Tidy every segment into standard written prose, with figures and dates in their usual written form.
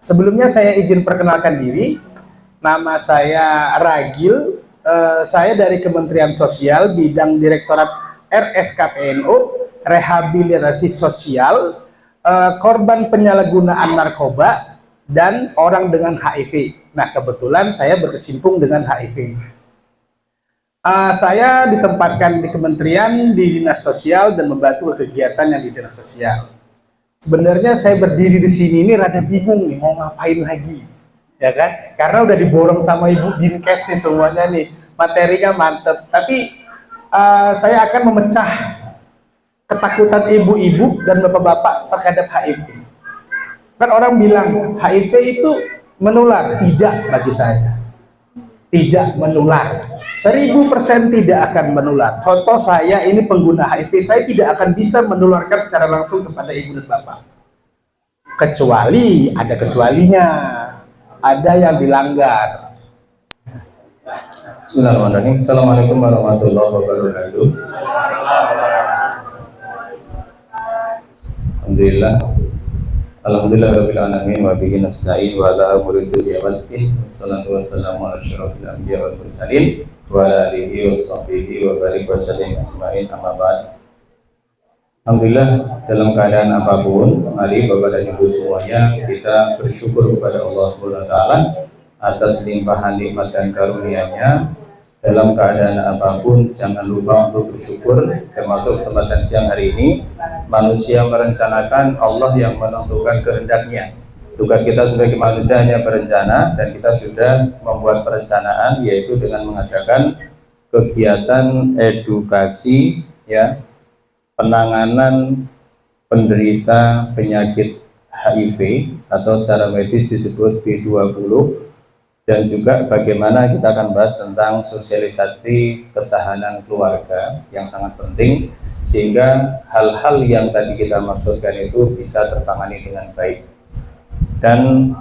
Sebelumnya saya izin perkenalkan diri. Nama saya Ragil. Saya dari Kementerian Sosial, bidang Direktorat RSKPNO, Rehabilitasi Sosial, korban penyalahgunaan narkoba, dan orang dengan HIV. Nah, kebetulan saya berkecimpung dengan HIV. Saya ditempatkan di kementerian, di dinas sosial, dan membantu kegiatan yang di dinas sosial. Sebenarnya saya berdiri di sini ini rada bingung nih, mau ngapain lagi, ya kan? Karena udah diborong sama Ibu Dinkes nih semuanya nih, materinya mantep. Tapi saya akan memecah ketakutan ibu-ibu dan bapak-bapak terhadap HIV. Kan orang bilang HIV itu menular, tidak bagi saya. Tidak menular. 1000% tidak akan menular. Contoh saya ini pengguna HIV, saya tidak akan bisa menularkan secara langsung kepada ibu dan bapak. Kecuali, ada kecualinya. Ada yang dilanggar. Bismillahirrahmanirrahim. Assalamualaikum warahmatullahi wabarakatuh. Alhamdulillah. Alhamdulillah rabbil alamin wa bihi nasta'in wa ala umuri dunya wal din. Wassalatu wassalamu ala asyrofil anbiya wal mursalin wa ala alihi wa sahbihi wa barik wa sallim ajma'in, amma ba'd. Alhamdulillah, dalam keadaan apapun, mari Bapak dan Ibu semuanya kita bersyukur kepada Allah Subhanahu wa taala atas limpahan nikmat dan karunia-Nya. Dalam keadaan apapun jangan lupa untuk bersyukur. Termasuk kesempatan siang hari ini, manusia merencanakan, Allah yang menentukan kehendaknya. Tugas kita sebagai manusia hanya berencana, dan kita sudah membuat perencanaan, yaitu dengan mengadakan kegiatan edukasi, ya, penanganan penderita penyakit HIV atau secara medis disebut B20, dan juga bagaimana kita akan bahas tentang sosialisasi ketahanan keluarga yang sangat penting, sehingga hal-hal yang tadi kita maksudkan itu bisa tertangani dengan baik. Dan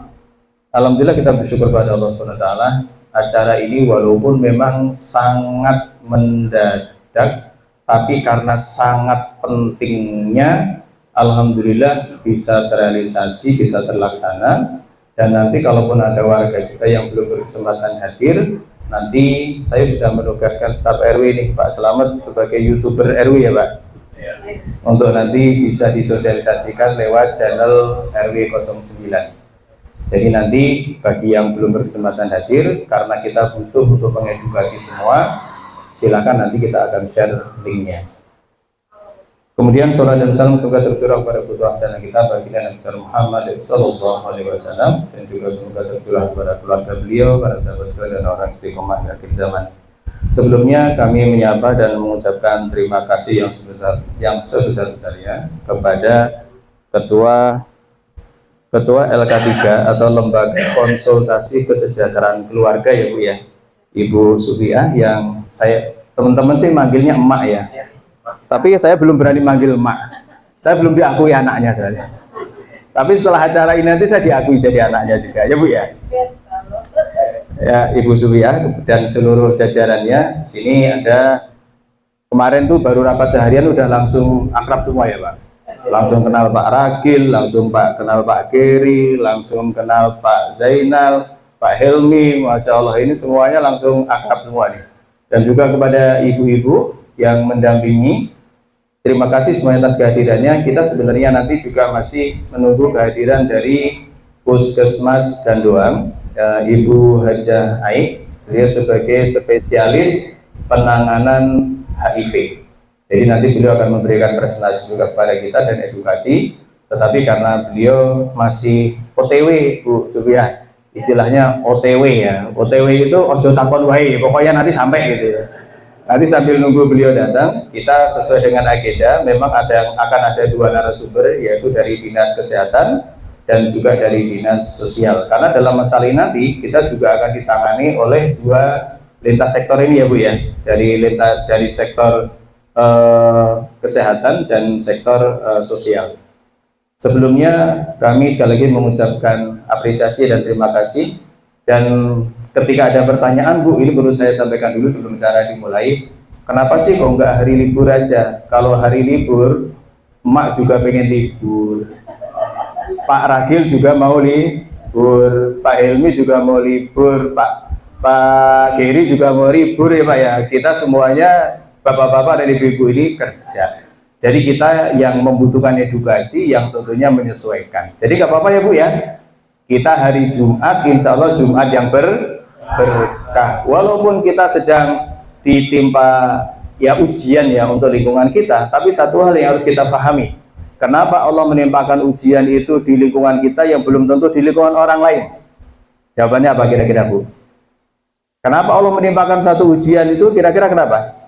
alhamdulillah kita bersyukur pada Allah SWT, acara ini walaupun memang sangat mendadak, tapi karena sangat pentingnya, alhamdulillah bisa terrealisasi, bisa terlaksana. Dan nanti kalaupun ada warga kita yang belum berkesempatan hadir, nanti saya sudah menugaskan staf RW nih, Pak Selamat sebagai YouTuber RW ya Pak, untuk nanti bisa disosialisasikan lewat channel RW 09. Jadi nanti bagi yang belum berkesempatan hadir, karena kita butuh untuk mengedukasi semua, silakan nanti kita akan share linknya. Kemudian salat dan salam semoga tercurah kepada putra hasanah kita baginda Nabi Muhammad sallallahu alaihi wasallam, dan juga semoga tercurah kepada keluarga beliau, para sahabat beliau, dan orang istiqomah di akhir zaman. Sebelumnya kami menyapa dan mengucapkan terima kasih yang sebesar-besarnya kepada Ketua LK3 atau Lembaga Konsultasi Kesejahteraan Keluarga ya Bu ya, Ibu Sufiah, yang saya teman-teman sih manggilnya emak ya. Tapi saya belum berani manggil emak, saya belum diakui anaknya soalnya. Tapi setelah acara ini nanti saya diakui jadi anaknya juga ya Bu ya. Ya Ibu Sufiah dan seluruh jajarannya. Sini ada, kemarin tuh baru rapat seharian udah langsung akrab semua ya Pak. Langsung kenal Pak Ragil, langsung kenal Pak Geri, langsung kenal Pak Zainal, Pak Helmi. Masya Allah, ini semuanya langsung akrab semua nih. Dan juga kepada ibu-ibu yang mendampingi, terima kasih semuanya atas kehadirannya. Kita sebenarnya nanti juga masih menunggu kehadiran dari Puskesmas Gandoang, Ibu Hajah Aik, beliau sebagai spesialis penanganan HIV. Jadi nanti beliau akan memberikan presentasi juga kepada kita dan edukasi. Tetapi karena beliau masih OTW Bu Sufiah, istilahnya OTW ya. OTW itu ojo takon wae, pokoknya nanti sampai gitu ya. Nanti sambil nunggu beliau datang, kita sesuai dengan agenda, memang akan ada 2 narasumber, yaitu dari Dinas Kesehatan dan juga dari Dinas Sosial. Karena dalam masalah ini nanti kita juga akan ditangani oleh 2 lintas sektor ini ya Bu ya, dari sektor kesehatan dan sektor sosial. Sebelumnya kami sekali lagi mengucapkan apresiasi dan terima kasih. Dan ketika ada pertanyaan Bu, ini perlu saya sampaikan dulu sebelum acara dimulai. Kenapa sih kok nggak hari libur aja? Kalau hari libur, emak juga pengen libur, Pak Ragil juga mau libur, Pak Helmi juga mau libur, Pak Geri juga mau libur ya Pak ya. Kita semuanya bapak-bapak dan ibu-ibu ini kerja. Jadi kita yang membutuhkan edukasi yang tentunya menyesuaikan. Jadi nggak apa-apa ya Bu ya. Kita hari Jumat, insya Allah Jumat yang berkah. Walaupun kita sedang ditimpa ya ujian ya untuk lingkungan kita, tapi satu hal yang harus kita pahami. Kenapa Allah menimpakan ujian itu di lingkungan kita yang belum tentu di lingkungan orang lain? Jawabannya apa kira-kira Bu? Kenapa Allah menimpakan satu ujian itu? Kira-kira kenapa?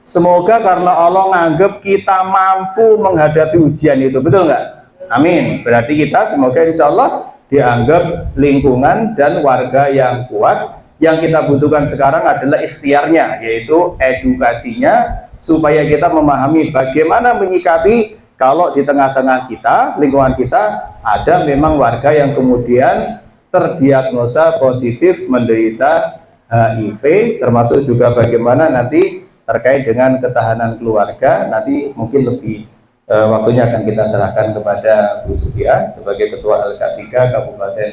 Semoga karena Allah nganggap kita mampu menghadapi ujian itu, betul nggak? Amin. Berarti kita semoga insya Allah dianggap lingkungan dan warga yang kuat. Yang kita butuhkan sekarang adalah ikhtiarnya, yaitu edukasinya, supaya kita memahami bagaimana menyikapi kalau di tengah-tengah kita, lingkungan kita, ada memang warga yang kemudian terdiagnosa positif menderita HIV, termasuk juga bagaimana nanti terkait dengan ketahanan keluarga. Nanti mungkin lebih waktunya akan kita serahkan kepada Bu Sufia sebagai Ketua LK3 Kabupaten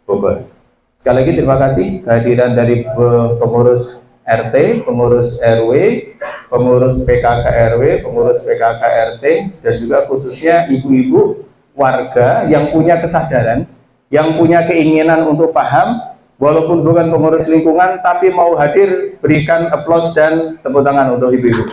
Bogor. Sekali lagi terima kasih kehadiran dari pengurus RT, pengurus RW, pengurus PKK RW, pengurus PKK RT, dan juga khususnya ibu-ibu warga yang punya kesadaran, yang punya keinginan untuk paham, walaupun bukan pengurus lingkungan, tapi mau hadir. Berikan aplaus dan tepuk tangan untuk ibu-ibu.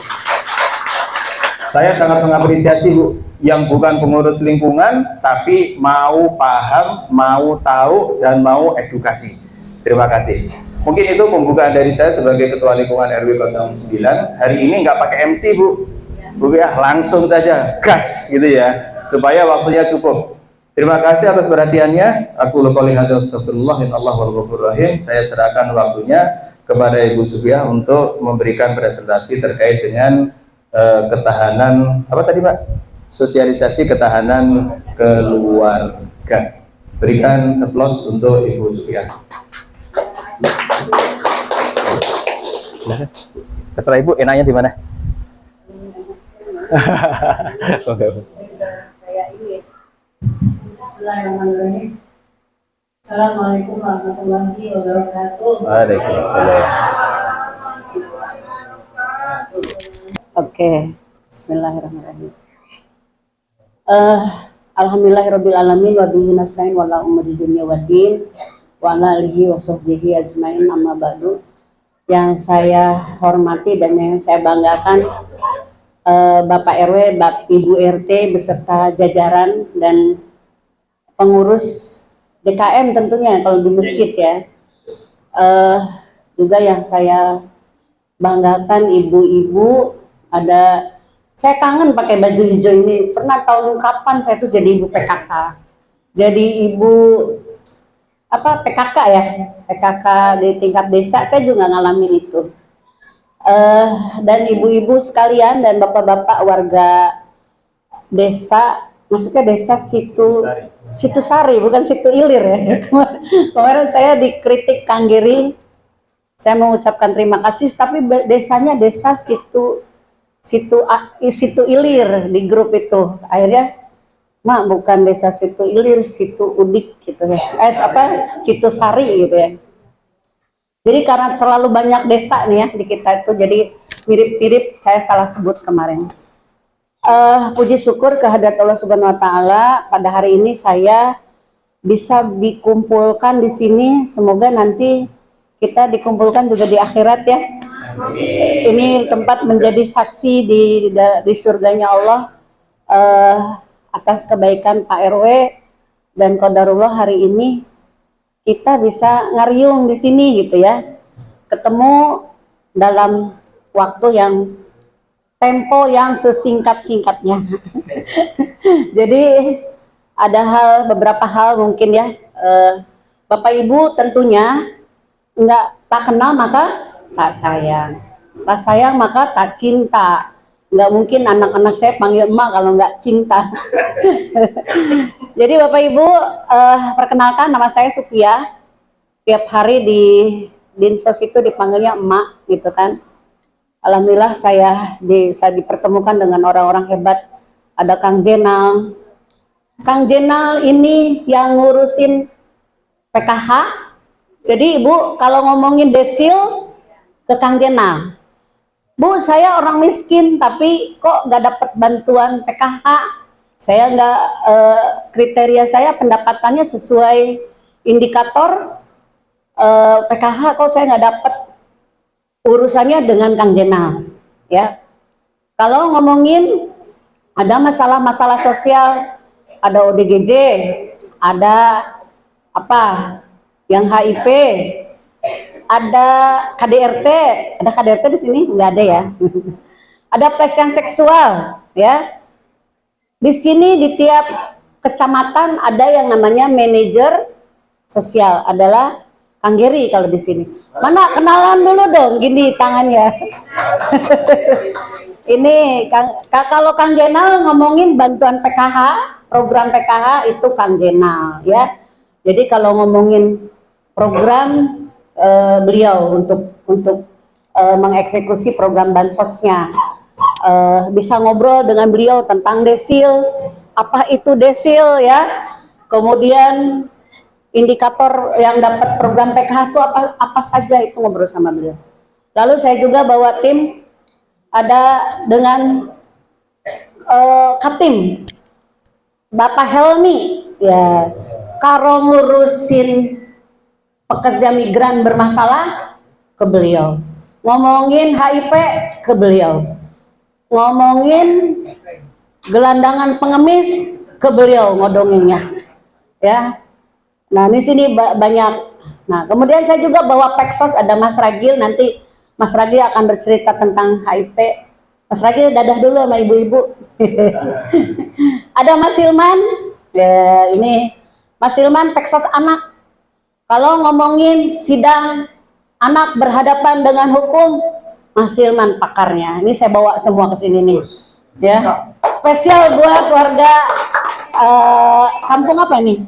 Saya sangat mengapresiasi Bu, yang bukan pengurus lingkungan, tapi mau paham, mau tahu, dan mau edukasi. Terima kasih. Mungkin itu pembukaan dari saya sebagai Ketua Lingkungan RW 09. Hari ini nggak pakai MC Bu, Bu ya, langsung saja gas gitu ya, supaya waktunya cukup. Terima kasih atas perhatiannya. Aku qouli hadza astagfirullah innallaha wal ghafurur rahim. Saya serahkan waktunya kepada Ibu Sufia untuk memberikan presentasi terkait dengan ketahanan apa tadi Pak? Sosialisasi ketahanan keluarga. Berikan aplaus untuk Ibu Sufia. Terserah Ibu, enaknya di mana? Bismillahirrahmanirrahim. Assalamualaikum warahmatullahi wabarakatuh. Waalaikumsalam. Oke, Bismillahirrahmanirrahim. Alhamdulillahirabbil alamin wa bihi nasta'in wa la umuri dunya waddin wa ala alihi wa sahbihi ajmain, amma ba'du. Yang saya hormati dan yang saya banggakan, Bapak RW, Ibu RT beserta jajaran dan pengurus DKM tentunya kalau di masjid ya. Juga yang saya banggakan ibu-ibu, ada, saya kangen pakai baju hijau ini. Pernah tahun kapan saya tuh jadi ibu PKK, jadi ibu apa PKK ya, PKK di tingkat desa. Saya juga ngalamin itu. Dan ibu-ibu sekalian dan bapak-bapak warga desa, maksudnya desa Situ Sari, bukan Situ Ilir ya. Kemarin saya dikritik Kang Giri, saya mengucapkan terima kasih, tapi desanya desa Situ Ilir di grup itu. Akhirnya, Mak, bukan desa Situ Ilir, Situ Udik gitu ya. Situ Sari gitu ya. Jadi karena terlalu banyak desa nih ya di kita itu, jadi mirip-mirip, saya salah sebut kemarin. Puji syukur kehadirat Allah Subhanahu wa Ta'ala, pada hari ini saya bisa dikumpulkan di sini. Semoga nanti kita dikumpulkan juga di akhirat ya. Ini tempat menjadi saksi di surganya Allah atas kebaikan Pak RW dan qadarullah. Hari ini kita bisa ngariung di sini gitu ya, ketemu dalam waktu yang tempo yang sesingkat-singkatnya. Jadi ada beberapa hal mungkin ya, Bapak Ibu tentunya tak kenal maka tak sayang, tak sayang maka tak cinta. Nggak mungkin anak-anak saya panggil emak kalau nggak cinta. Jadi Bapak Ibu, perkenalkan, nama saya Sufia. Tiap hari di Dinsos itu dipanggilnya emak gitu kan. Alhamdulillah saya dipertemukan dengan orang-orang hebat. Ada Kang Jenal. Kang Jenal ini yang ngurusin PKH. Jadi Ibu kalau ngomongin desil ke Kang Jenal, Bu saya orang miskin tapi kok nggak dapat bantuan PKH, saya nggak kriteria saya pendapatannya sesuai indikator PKH, kok saya nggak dapat. Urusannya dengan Kang Jenal ya. Kalau ngomongin ada masalah-masalah sosial, ada ODGJ, ada apa yang HIV, ada KDRT, ada KDRT di sini nggak ada ya. Ada pelecehan seksual ya. Di sini di tiap kecamatan ada yang namanya manajer sosial, adalah Kang Geri kalau di sini. Mana kenalan dulu dong, gini tangannya. Ini kalau Kang Jenal ngomongin bantuan PKH, program PKH itu Kang Jenal ya. Jadi kalau ngomongin program beliau untuk mengeksekusi program bansosnya, bisa ngobrol dengan beliau tentang desil, apa itu desil ya. Kemudian indikator yang dapat program PKH itu apa saja, itu ngobrol sama beliau. Lalu saya juga bawa tim, ada dengan Katim Bapak Helmi ya, kalau ngurusin pekerja migran bermasalah ke beliau, ngomongin HIV ke beliau, ngomongin gelandangan pengemis ke beliau ngodonginnya ya. Nah di sini banyak. Nah kemudian saya juga bawa Peksos, ada Mas Ragil, nanti Mas Ragil akan bercerita tentang HIV. Mas Ragil dadah dulu sama ibu-ibu. Ada Mas Hilman ya, ini Mas Hilman Peksos anak. Kalau ngomongin sidang anak berhadapan dengan hukum, Mas Hilman pakarnya. Ini saya bawa semua ke sini nih ya, spesial buat warga kampung apa nih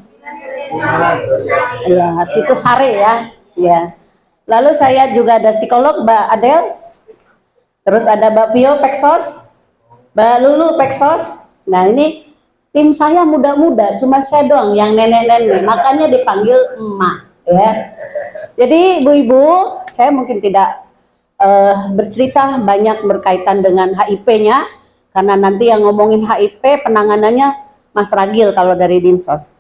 ya, Situ Sari ya. Lalu saya juga ada psikolog Mbak Adel, terus ada Mbak Vio Peksos, Mbak Lulu Peksos. Nah ini tim saya muda-muda, cuma saya doang yang nenek-nenek, makanya dipanggil emak ya. Jadi ibu-ibu, saya mungkin tidak bercerita banyak berkaitan dengan HIV-nya, karena nanti yang ngomongin HIV penanganannya Mas Ragil kalau dari Dinsos.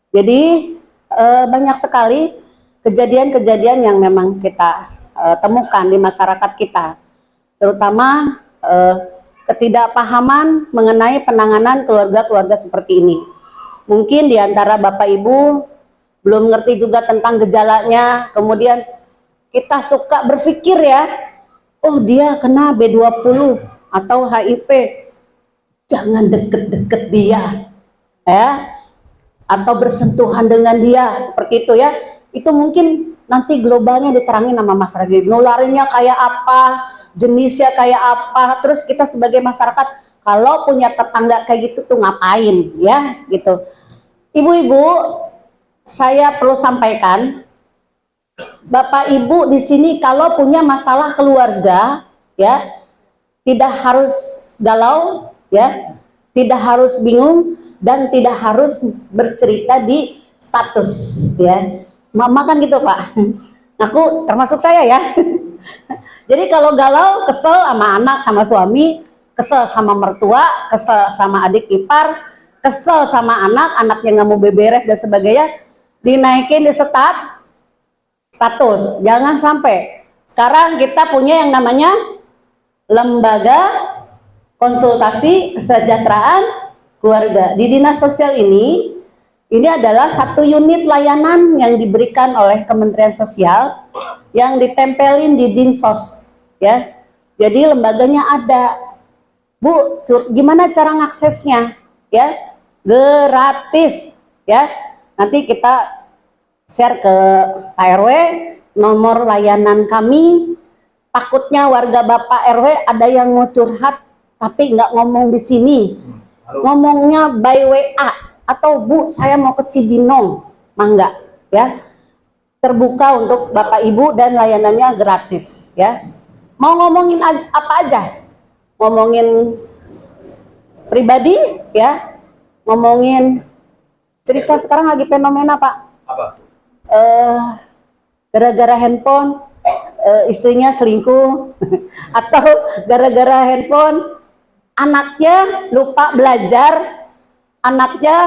Jadi banyak sekali kejadian-kejadian yang memang kita temukan di masyarakat kita, terutama ketidakpahaman mengenai penanganan keluarga-keluarga seperti ini. Mungkin di antara Bapak Ibu belum ngerti juga tentang gejalanya, kemudian kita suka berpikir ya, oh dia kena B20 atau HIV, jangan deket-deket dia ya, atau bersentuhan dengan dia seperti itu ya. Itu mungkin nanti globalnya diterangin sama Mas Ragil, nularinnya kayak apa, jenisnya kayak apa, terus kita sebagai masyarakat kalau punya tetangga kayak gitu tuh ngapain ya gitu. Ibu-ibu, saya perlu sampaikan, Bapak Ibu di sini kalau punya masalah keluarga ya, tidak harus galau ya, tidak harus bingung, dan tidak harus bercerita di status ya. Mama kan gitu Pak, aku termasuk saya ya. Jadi kalau galau, kesel sama anak, sama suami, kesel sama mertua, kesel sama adik ipar, kesel sama anak, anaknya nggak mau beberes dan sebagainya, dinaikin di status. Jangan sampai. Sekarang kita punya yang namanya lembaga konsultasi kesejahteraan keluarga. Di dinas sosial ini adalah satu unit layanan yang diberikan oleh Kementerian Sosial yang ditempelin di Dinsos ya. Jadi lembaganya ada. Bu, gimana cara ngaksesnya ya? Gratis ya. Nanti kita share ke Pak RW nomor layanan kami. Takutnya warga Bapak RW ada yang mau curhat tapi nggak ngomong di sini, ngomongnya by WA atau Bu saya mau ke Cibinong, mangga ya, terbuka untuk Bapak Ibu dan layanannya gratis ya. Mau ngomongin apa aja, ngomongin pribadi ya, ngomongin cerita sekarang lagi fenomena Pak, Apa? gara-gara handphone istrinya selingkuh atau gara-gara handphone anaknya lupa belajar, anaknya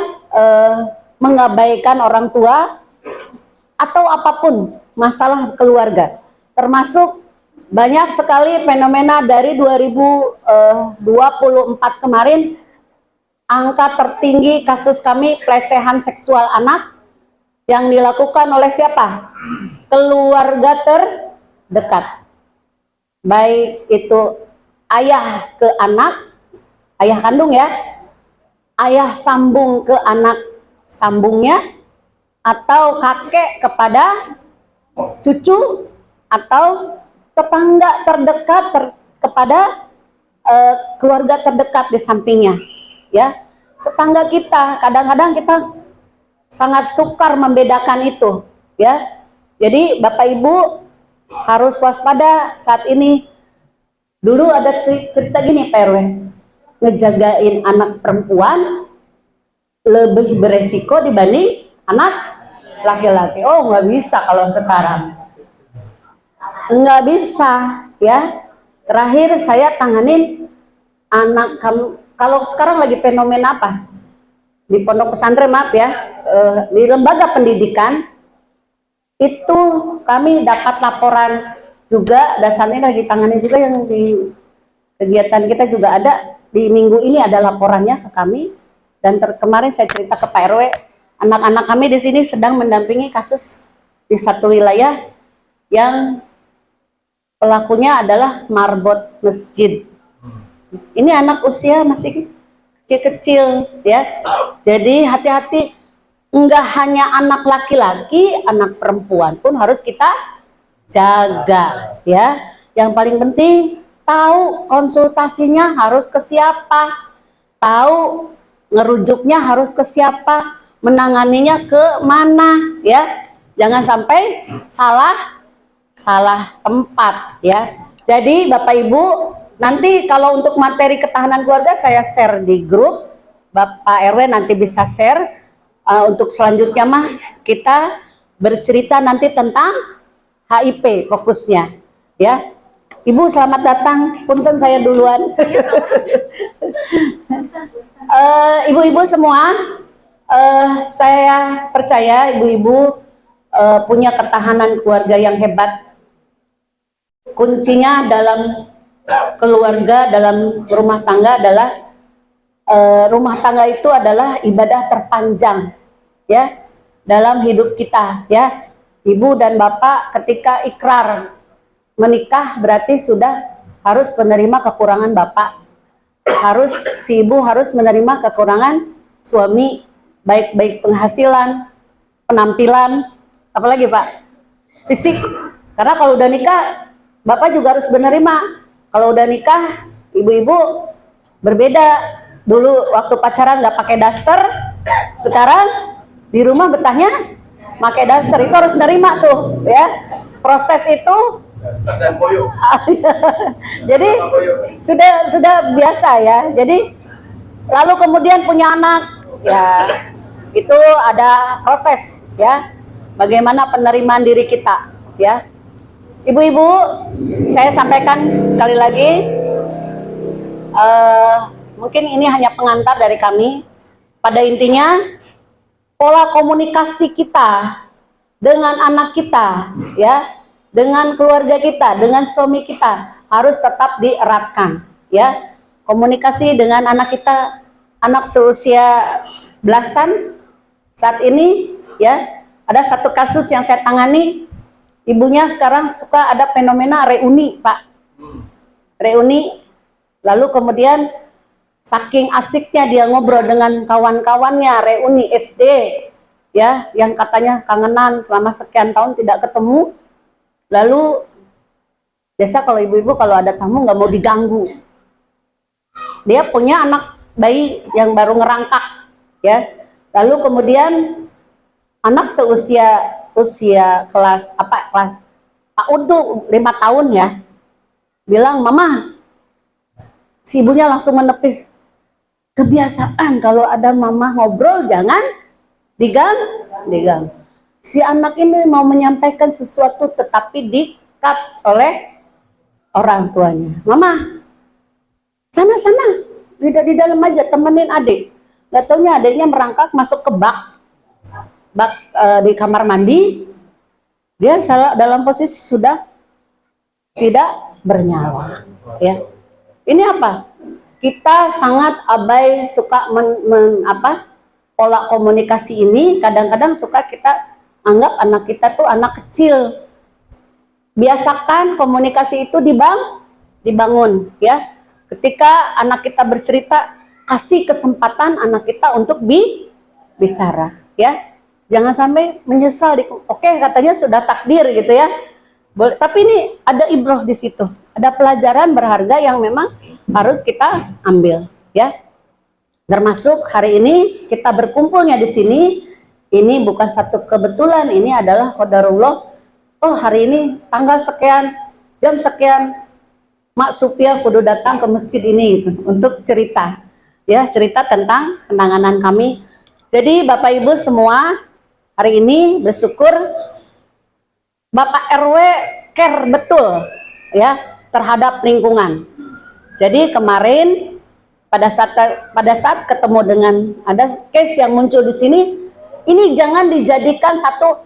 mengabaikan orang tua, atau apapun masalah keluarga. Termasuk banyak sekali fenomena dari 2024 kemarin, angka tertinggi kasus kami pelecehan seksual anak yang dilakukan oleh siapa? Keluarga terdekat. Baik itu ayah ke anak, ayah kandung ya, ayah sambung ke anak sambungnya, atau kakek kepada cucu, atau tetangga terdekat kepada keluarga terdekat di sampingnya, ya. Tetangga kita, kadang-kadang kita sangat sukar membedakan itu, ya. Jadi Bapak Ibu harus waspada saat ini. Dulu ada cerita gini Pak RW, ngejagain anak perempuan lebih beresiko dibanding anak laki-laki. Oh, nggak bisa kalau sekarang, nggak bisa, ya. Terakhir saya tanganin anak kamu, kalau sekarang lagi fenomena apa di pondok pesantren, maaf ya, di lembaga pendidikan itu kami dapat laporan juga, dasarnya lagi tanganin juga yang di kegiatan kita juga ada, di minggu ini ada laporannya ke kami. Dan kemarin saya cerita ke Pak RW, anak-anak kami di sini sedang mendampingi kasus di satu wilayah yang pelakunya adalah marbot masjid. Ini anak usia masih kecil-kecil, ya. Jadi hati-hati, enggak hanya anak laki-laki, anak perempuan pun harus kita jaga, ya. Yang paling penting tahu konsultasinya harus ke siapa, tahu ngerujuknya harus ke siapa, menanganinya ke mana, ya. Jangan sampai salah tempat, ya. Jadi Bapak Ibu, nanti kalau untuk materi ketahanan keluarga saya share di grup, Bapak RW nanti bisa share. Untuk selanjutnya mah kita bercerita nanti tentang HIP fokusnya, ya. Ibu selamat datang, punten saya duluan. Ibu-ibu semua, saya percaya ibu-ibu punya ketahanan keluarga yang hebat. Kuncinya dalam keluarga, dalam rumah tangga adalah rumah tangga itu adalah ibadah terpanjang, ya, dalam hidup kita, ya. Ibu dan bapak ketika ikrar menikah berarti sudah harus menerima kekurangan bapak, si ibu harus menerima kekurangan suami, baik penghasilan, penampilan, apalagi Pak, fisik. Karena kalau udah nikah bapak juga harus menerima. Kalau udah nikah ibu-ibu berbeda. Dulu waktu pacaran nggak pakai daster, sekarang di rumah betahnya pakai daster. Itu harus nerima tuh, ya. Proses itu jadi sudah biasa, ya. Jadi lalu kemudian punya anak, ya, itu ada proses, ya. Bagaimana penerimaan diri kita, ya. Ibu-ibu, saya sampaikan sekali lagi, mungkin ini hanya pengantar dari kami. Pada intinya, pola komunikasi kita dengan anak kita, ya, dengan keluarga kita, dengan suami kita harus tetap dieratkan, ya. Komunikasi dengan anak kita, anak seusia belasan saat ini, ya. Ada satu kasus yang saya tangani, ibunya sekarang suka ada fenomena reuni, Pak. Reuni, lalu kemudian saking asiknya dia ngobrol dengan kawan-kawannya, reuni SD, ya, yang katanya kangenan selama sekian tahun tidak ketemu. Lalu biasa kalau ibu-ibu kalau ada tamu nggak mau diganggu. Dia punya anak bayi yang baru ngerangkak, ya. Lalu kemudian anak seusia kelas untuk 5 tahun, ya, bilang, "Mama," si ibunya langsung menepis, "Kebiasaan kalau ada mama ngobrol jangan digang." si anak ini mau menyampaikan sesuatu tetapi di-cut oleh orang tuanya. Mama, sana di dalam aja temenin adik. Gak taunya adiknya merangkak masuk ke bak di kamar mandi. Dia dalam posisi sudah tidak bernyawa. Ya, ini apa? Kita sangat abai, suka pola komunikasi ini kadang-kadang suka kita anggap anak kita tuh anak kecil. Biasakan komunikasi itu dibangun, ya. Ketika anak kita bercerita, kasih kesempatan anak kita untuk bicara, ya. Jangan sampai menyesal. Oke, katanya sudah takdir gitu ya. Tapi ini ada ibrah di situ. Ada pelajaran berharga yang memang harus kita ambil, ya. Termasuk hari ini kita berkumpulnya di sini. Ini bukan satu kebetulan, ini adalah qadarullah. Oh, hari ini tanggal sekian, jam sekian, Mak Supia kudu datang ke masjid ini gitu, untuk cerita, ya, cerita tentang penanganan kami. Jadi Bapak Ibu semua, hari ini bersyukur Bapak RW care betul, ya, terhadap lingkungan. Jadi kemarin pada saat ketemu dengan ada case yang muncul di sini, ini jangan dijadikan satu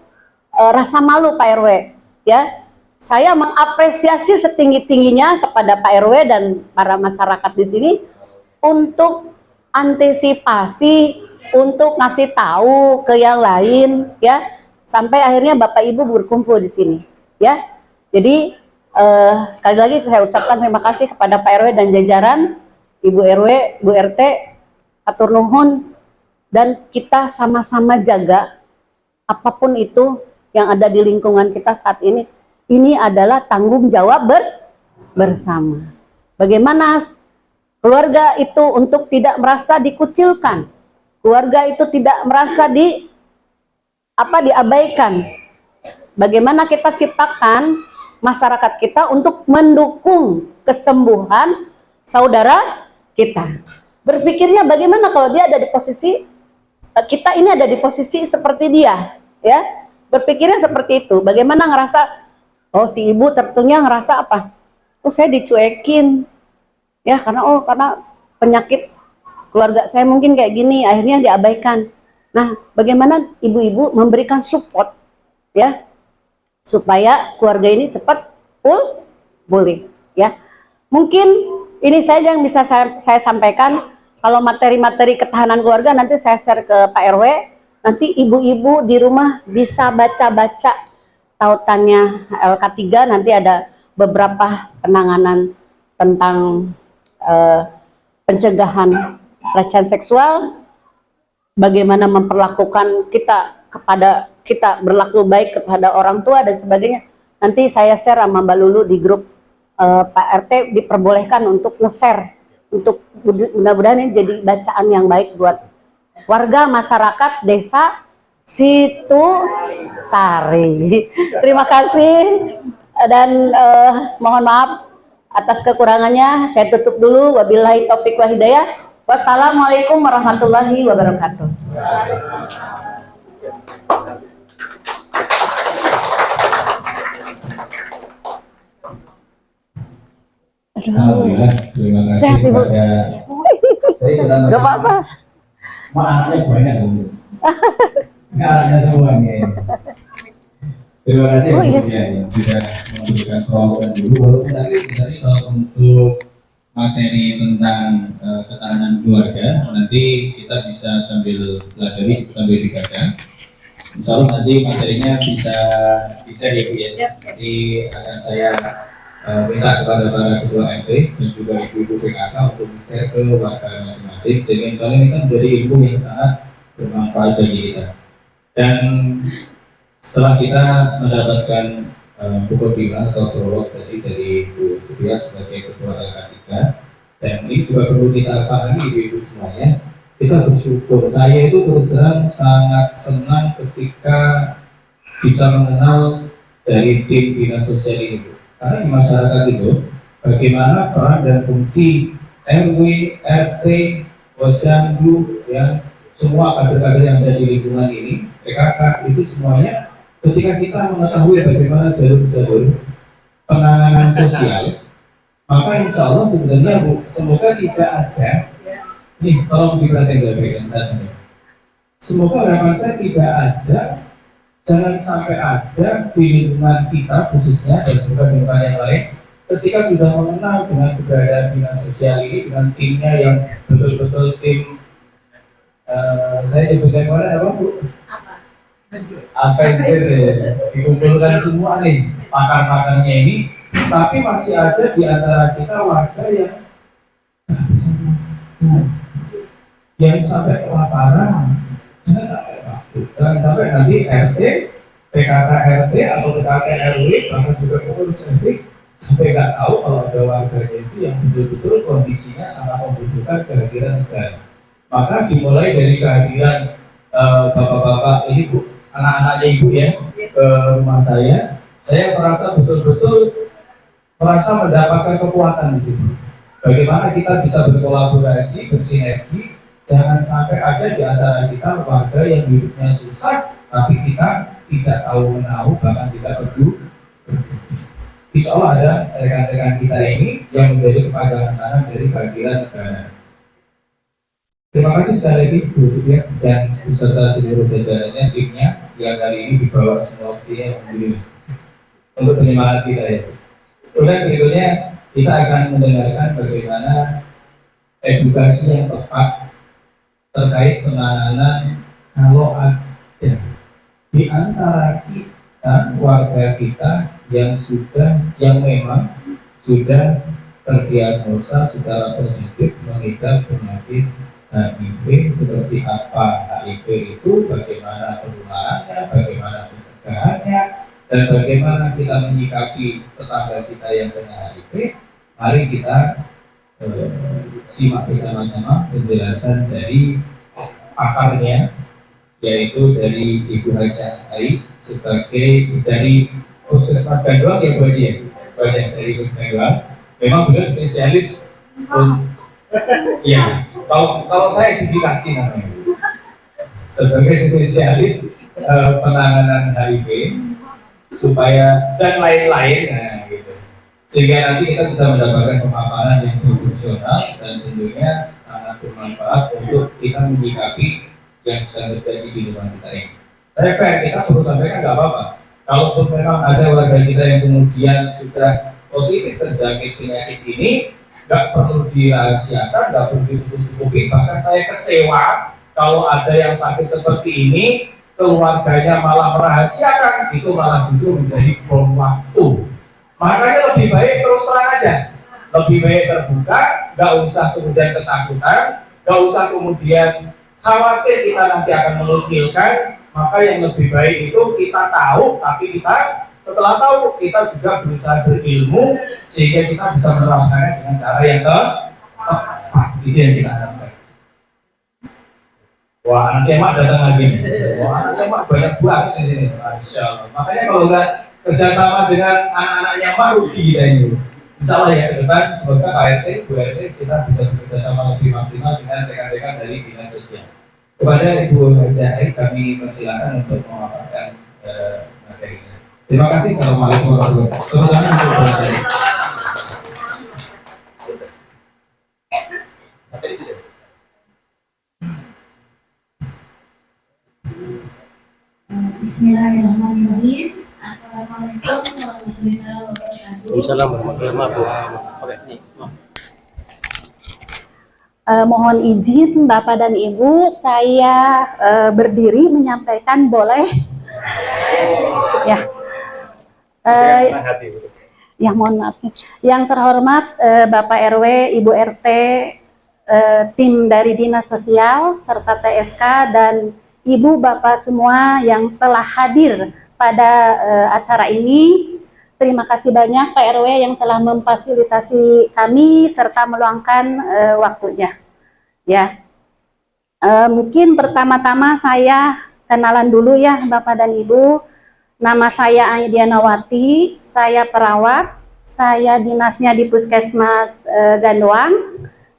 rasa malu Pak RW, ya. Saya mengapresiasi setinggi-tingginya kepada Pak RW dan para masyarakat di sini untuk antisipasi, untuk ngasih tahu ke yang lain, ya, sampai akhirnya Bapak Ibu berkumpul di sini, ya. Jadi sekali lagi saya ucapkan terima kasih kepada Pak RW dan jajaran, Ibu RW, Bu RT, atur nuhun, dan kita sama-sama jaga apapun itu yang ada di lingkungan kita saat ini. Ini adalah tanggung jawab bersama. Bagaimana keluarga itu untuk tidak merasa dikucilkan, keluarga itu tidak merasa diabaikan. Bagaimana kita ciptakan masyarakat kita untuk mendukung kesembuhan saudara kita. Berpikirnya bagaimana kalau dia ada di posisi kita ini ada di posisi seperti dia, ya. Berpikirnya seperti itu. Bagaimana ngerasa, oh si ibu tertunya ngerasa apa? Oh saya dicuekin, ya, karena penyakit keluarga saya mungkin kayak gini, akhirnya diabaikan. Nah, bagaimana ibu-ibu memberikan support, ya, supaya keluarga ini cepat pulih, ya. Mungkin ini saja yang bisa saya sampaikan. Kalau materi-materi ketahanan keluarga nanti saya share ke Pak RW. Nanti ibu-ibu di rumah bisa baca-baca tautannya LK3. Nanti ada beberapa penanganan tentang pencegahan pelecehan seksual, bagaimana memperlakukan kita berlaku baik kepada orang tua dan sebagainya. Nanti saya share sama Mbak Lulu di grup Pak RT, diperbolehkan untuk nge-share, untuk mudah-mudahan ini jadi bacaan yang baik buat warga masyarakat desa Situ Sari. Terima kasih dan mohon maaf atas kekurangannya. Saya tutup dulu. Wabillahi taufiq wal hidayah. Wassalamualaikum warahmatullahi wabarakatuh. Alhamdulillah, terima kasih. Sehat, Ibu. Gak apa-apa. Anaknya banyak dulu. Ini anaknya semua nih. Terima kasih yang sudah memberikan program dulu. Walaupun tadi sebenarnya kalau untuk materi tentang ketahanan keluarga, nanti kita bisa sambil pelajari, sambil dibaca. Insya Allah nanti materinya bisa ya Bu ya. Nanti akan saya minta kepada para ketua RT dan juga ibu-ibu PKK untuk share ke warga masing-masing, sehingga insya Allah ini kan menjadi ilmu yang sangat bermanfaat bagi kita. Dan setelah kita mendapatkan buku bimbang atau prolog tadi dari Bu Supia sebagai ketua LK3, dan ini juga perlu kita pahami ibu-ibu semuanya, kita bersyukur. Saya itu terus terang sangat senang ketika bisa mengenal dari tim dinas sosial ini, Bu. Karena di masyarakat itu bagaimana peran dan fungsi RW, RT, posyandu, ya, semua kader-kader yang ada di lingkungan ini, PKK itu semuanya ketika kita mengetahui bagaimana jalur-jalur penanganan sosial, maka insya Allah sebenarnya Bu, semoga tidak ada, nih tolong diperhatikan baik-baik saya sendiri. Semoga harapan saya tidak ada, jangan sampai ada di lingkungan kita khususnya dan juga lingkungan yang lain, ketika sudah mengenal dengan keberadaan dinas sosial ini dengan timnya yang betul-betul tim, saya nyebutnya kemarin apa Bu? Avenger ya, dikumpulkan semua nih pakar-pakarnya ini, tapi masih ada di antara kita warga yang nggak bisa makan, yang sampai kelaparan. Jangan sampai Pak, jangan sampai nanti RT, PKK RT atau PKK RW bahkan juga pengurus RT sampai nggak tahu kalau ada warganya itu yang betul-betul kondisinya sangat membutuhkan kehadiran negara. Maka dimulai dari kehadiran bapak-bapak ini Bu, anak-anaknya Ibu ya ke rumah saya merasa betul-betul merasa mendapatkan kekuatan di situ. Bagaimana kita bisa berkolaborasi, bersinergi, jangan sampai ada di antara kita warga yang hidupnya susah, tapi kita tidak tahu menahu, bahkan tidak peduli. Insya Allah ada rekan-rekan kita ini yang menjadi kepanjangan tangan dari kehadiran negara. Terima kasih sekali lagi Bu Supiat dan beserta seluruh jajarannya, timnya yang hari ini dibawa semua opsinya untuk penyemangat kita ya. Kemudian berikutnya kita akan mendengarkan bagaimana edukasi yang tepat terkait penanganan kalau ada di antara kita warga kita yang memang sudah terdiagnosa secara positif mengidap penyakit HIV. Seperti apa HIV itu, bagaimana penularannya, bagaimana pencegahannya, dan bagaimana kita menyikapi tetangga kita yang kena HIV. Mari kita simak bersama-sama penjelasan dari pakarnya, yaitu dari Ibu Haja Ai sebagai dari Puskesmas Gandoang ya Bu Haji ya? Banyak dari Puskesmas Gandoang. Memang beliau spesialis ya, kalau saya dikasih namanya sebagai spesialis penanganan HIV supaya dan lain-lain nah, gitu. Sehingga nanti kita bisa mendapatkan pemaparan yang proporsional dan tentunya sangat bermanfaat untuk kita menyikapi yang sedang terjadi di lingkungan kita ini. Saya fair, kita perlu sampaikan nggak apa-apa. Kalaupun memang ada warga kita yang kemudian sudah positif terjangkit penyakit ini, nggak perlu dirahasiakan, nggak perlu ditutup-tutupi. Bahkan saya kecewa kalau ada yang sakit seperti ini, keluarganya malah merahasiakan, itu malah justru menjadi bom waktu. Makanya lebih baik terus terang aja, lebih baik terbuka, nggak usah kemudian ketakutan, nggak usah kemudian khawatir kita nanti akan mengucilkan. Maka yang lebih baik itu kita tahu, tapi kita setelah tahu kita juga berusaha berilmu sehingga kita bisa menerapkannya dengan cara yang tepat. Itu yang kita harapkan. Wah, anak emak datang lagi. Wah, anak emak banyak banget di sini. Masya Allah. Makanya kalau nggak kerjasama dengan anak-anaknya emak rugi kita ini. Insya Allah ya ke depan semoga KRT, Bu RT kita bisa bekerjasama lebih maksimal dengan rekan-rekan dari dinas sosial. Kepada Ibu Haja Ai kami persilakan untuk memaparkan materinya. Terima kasih. Assalamualaikum warahmatullahi wabarakatuh. Bismillahirrahmanirrahim. Assalamualaikum warahmatullahi wabarakatuh. Waalaikumsalam warahmatullahi wabarakatuh. Oke, nih. Mohon izin Bapak dan Ibu, saya berdiri menyampaikan boleh? Ya. Ya mohon maaf. Yang terhormat Bapak RW, Ibu RT, tim dari Dinas Sosial serta TSK dan Ibu Bapak semua yang telah hadir pada acara ini. Terima kasih banyak Pak RW yang telah memfasilitasi kami serta meluangkan waktunya. Ya, mungkin pertama-tama saya kenalan dulu ya Bapak dan Ibu. Nama saya Aidianawati, saya perawat, saya dinasnya di Puskesmas Gandoang.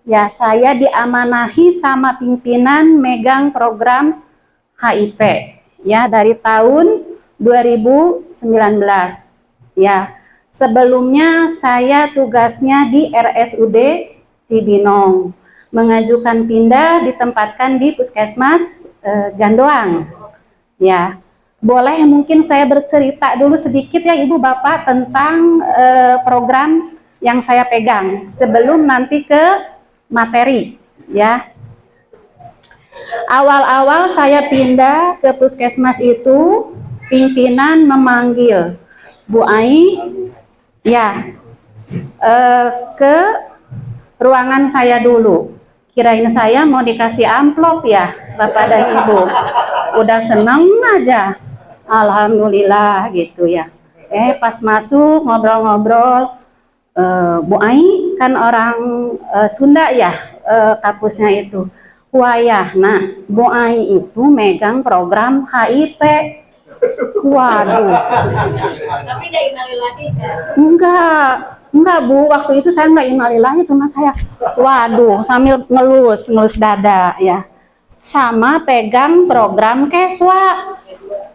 Ya, saya diamanahi sama pimpinan megang program HIV. Ya, dari tahun 2019. Ya, sebelumnya saya tugasnya di RSUD Cibinong, mengajukan pindah ditempatkan di Puskesmas Gandoang. Ya, boleh mungkin saya bercerita dulu sedikit ya Ibu Bapak tentang program yang saya pegang sebelum nanti ke materi ya. Awal-awal saya pindah ke Puskesmas itu, pimpinan memanggil Bu Ai ya ke ruangan saya dulu. Kirain saya mau dikasih amplop ya Bapak dan Ibu. Udah seneng aja. Alhamdulillah gitu ya. Pas masuk ngobrol-ngobrol, Bu Ai kan orang Sunda ya, kampusnya itu. Wayah, nah Bu Ai itu megang program HIP. Waduh. Tapi nggak innalillahi kan? Enggak Bu, waktu itu saya nggak innalillahi, cuma saya, waduh, sambil ngelus dada ya. Sama pegang program Keswa.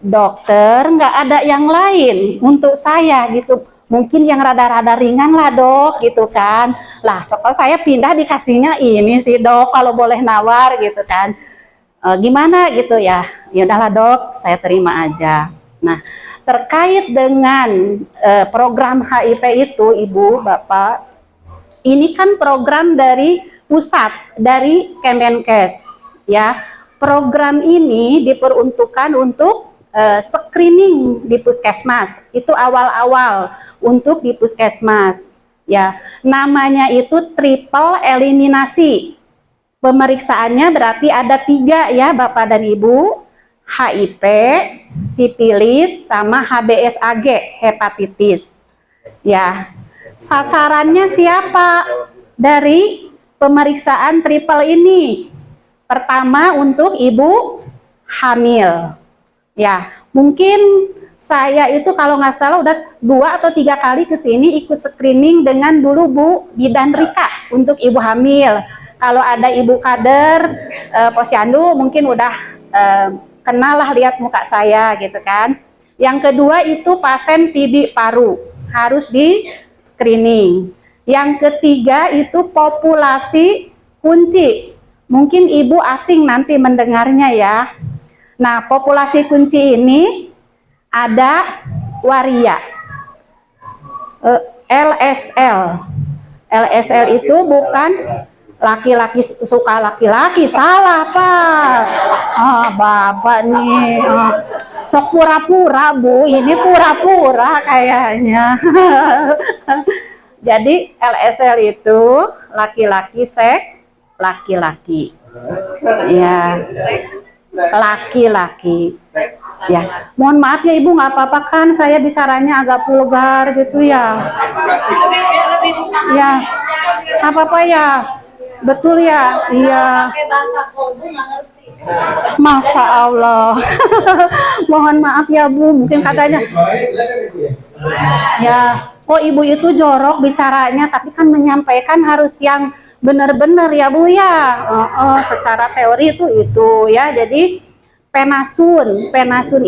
Dokter, nggak ada yang lain untuk saya gitu. Mungkin yang rada-rada ringan lah dok, gitu kan. Lah, kalau saya pindah dikasihnya ini sih dok, kalau boleh nawar gitu kan. Gimana gitu ya? Ya udahlah dok, saya terima aja. Nah, terkait dengan program HIP itu, Ibu, Bapak, ini kan program dari pusat, dari Kemenkes, ya. Program ini diperuntukkan untuk screening di puskesmas. Itu awal-awal untuk di puskesmas, ya. Namanya itu triple eliminasi. Pemeriksaannya berarti ada 3 ya Bapak dan Ibu. HIP, sipilis, sama HBsAg, hepatitis. Ya, sasarannya siapa dari pemeriksaan triple ini? Pertama untuk ibu hamil. Ya, mungkin saya itu kalau nggak salah udah 2 atau 3 kali ke sini ikut screening dengan dulu Bu Bidan Rika untuk ibu hamil. Kalau ada ibu kader posyandu mungkin udah kenal lah, lihat muka saya gitu kan. Yang kedua itu pasien TB paru, harus di screening. Yang ketiga itu populasi kunci. Mungkin ibu asing nanti mendengarnya ya. Nah, populasi kunci ini ada waria, LSL. LSL itu bukan laki-laki suka laki-laki, salah Pak. Bapak nih sok pura-pura Bu, ini pura-pura kayaknya. Jadi LSL itu laki-laki, seks laki-laki, ya, laki-laki. Ya, mohon maaf ya Ibu, nggak apa-apa kan saya bicaranya agak vulgar gitu ya. Ya, apa-apa ya. Betul ya, iya. Masya Allah. Mohon maaf ya Bu, mungkin katanya ya, kok ibu itu jorok bicaranya, tapi kan menyampaikan harus yang benar-benar ya Bu ya. Secara teori itu ya. Jadi penasun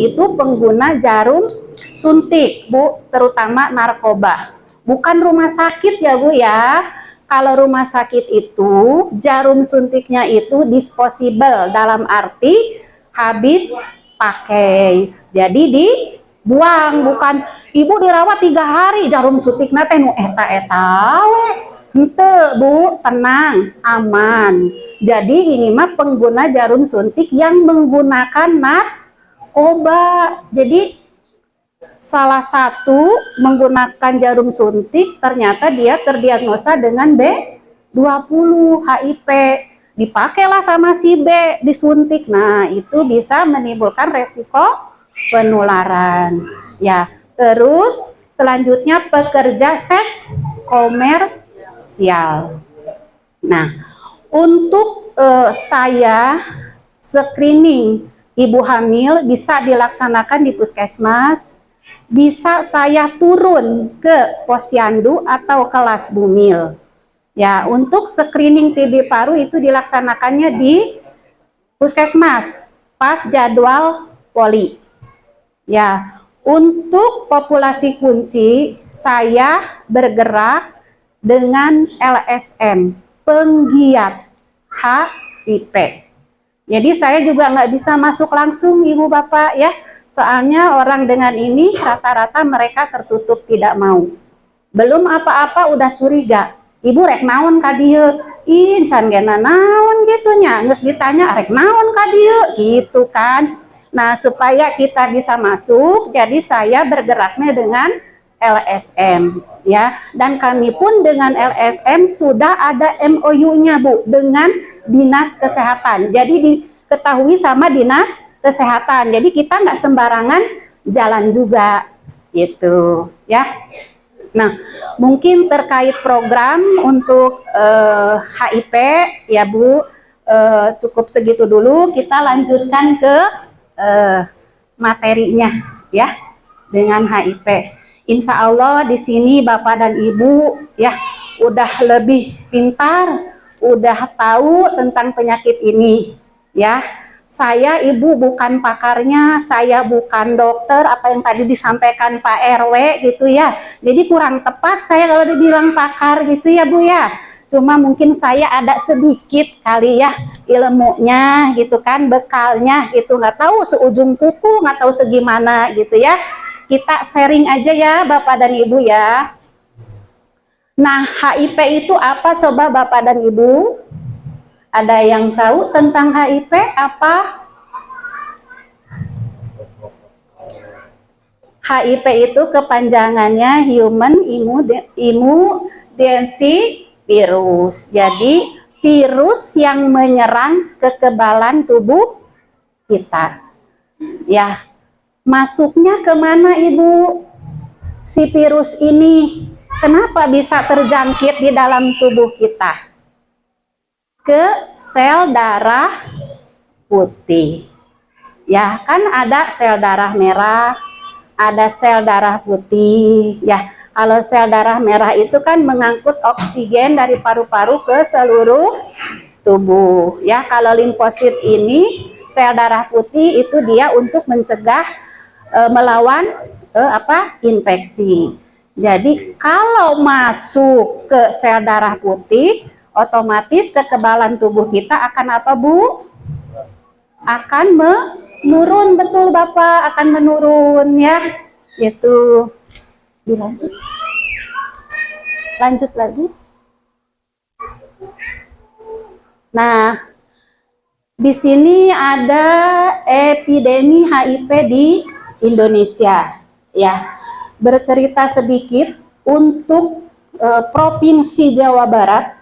itu pengguna jarum suntik Bu, terutama narkoba, bukan rumah sakit ya Bu ya. Kalau rumah sakit itu jarum suntiknya itu disposable, dalam arti habis pakai, jadi dibuang, bukan ibu dirawat 3 hari jarum suntiknya teh nu eta we. Hente Bu, tenang, aman. Jadi ini mah pengguna jarum suntik yang menggunakan narkoba. Jadi salah satu menggunakan jarum suntik ternyata dia terdiagnosa dengan B20 HIP. Dipakailah sama si B, disuntik. Nah, itu bisa menimbulkan resiko penularan. Ya, terus selanjutnya pekerja seks komersial. Nah, untuk saya screening ibu hamil bisa dilaksanakan di puskesmas, bisa saya turun ke posyandu atau kelas bumil. Ya, untuk screening TB paru itu dilaksanakannya di puskesmas pas jadwal poli. Ya, Untuk populasi kunci, saya bergerak dengan LSM, penggiat HIP. Jadi saya juga nggak bisa masuk langsung Ibu Bapak ya, soalnya orang dengan ini rata-rata mereka tertutup tidak mau. Belum apa-apa udah curiga, Ibu rek naon ka dieu? Can gena naon gitunya, geus ditanya rek naon ka dieu gitu kan. Nah, supaya kita bisa masuk, jadi saya bergeraknya dengan LSM ya. Dan kami pun dengan LSM sudah ada MOU-nya Bu dengan Dinas Kesehatan. Jadi diketahui sama Dinas Kesehatan. Jadi kita nggak sembarangan jalan juga gitu ya. Nah, mungkin terkait program untuk HIP ya Bu, cukup segitu dulu. Kita lanjutkan ke materinya ya dengan HIP. Insya Allah di sini Bapak dan Ibu ya udah lebih pintar, udah tahu tentang penyakit ini ya. Saya Ibu bukan pakarnya, saya bukan dokter, apa yang tadi disampaikan Pak RW gitu ya. Jadi kurang tepat saya kalau dibilang pakar gitu ya Bu ya. Cuma mungkin saya ada sedikit kali ya ilmunya gitu kan, bekalnya gitu, nggak tahu seujung kuku, nggak tahu segimana gitu ya. Kita sharing aja ya Bapak dan Ibu ya. Nah, HIP itu apa coba Bapak dan Ibu? Ada yang tahu tentang HIP apa? HIP itu kepanjangannya Human Immunodeficiency Virus. Jadi virus yang menyerang kekebalan tubuh kita. Ya, masuknya kemana Ibu? Si virus ini kenapa bisa terjangkit di dalam tubuh kita? Ke sel darah putih. Ya, kan ada sel darah merah, ada sel darah putih. Ya, kalau sel darah merah itu kan mengangkut oksigen dari paru-paru ke seluruh tubuh. Ya, kalau limfosit ini sel darah putih itu dia untuk mencegah melawan infeksi. Jadi kalau masuk ke sel darah putih, otomatis kekebalan tubuh kita akan apa Bu? Akan menurun, betul Bapak, akan menurun ya. Itu dilanjut. Lanjut lagi. Nah, di sini ada epidemi HIP di Indonesia. Ya, bercerita sedikit untuk Provinsi Jawa Barat.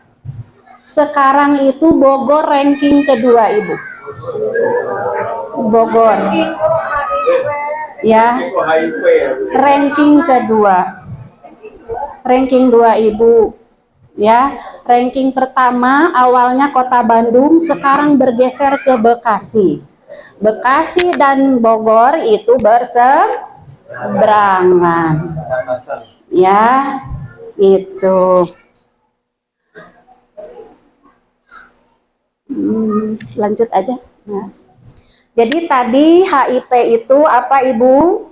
Sekarang itu Bogor ranking kedua Ibu. Bogor. Ya, ranking kedua. Ranking 2 Ibu. Ya, ranking pertama awalnya Kota Bandung, sekarang bergeser ke Bekasi. Bekasi dan Bogor itu berseberangan. Ya, itu. Lanjut aja. Nah. Jadi tadi HIP itu apa Ibu?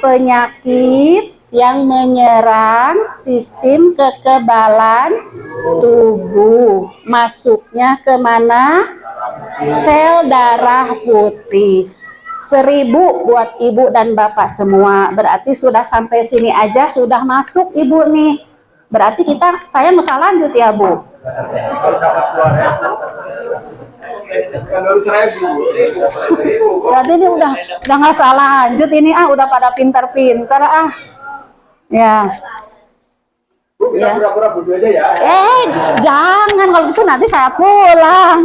Penyakit yang menyerang sistem kekebalan tubuh. Masuknya kemana? Sel darah putih. 1000 buat Ibu dan Bapak semua. Berarti sudah sampai sini aja sudah masuk Ibu nih. Berarti saya mesti lanjut ya Bu. Berarti ini udah nggak salah lanjut ini udah pada pintar-pintar ya. Ya. Jangan kalau gitu nanti saya pulang.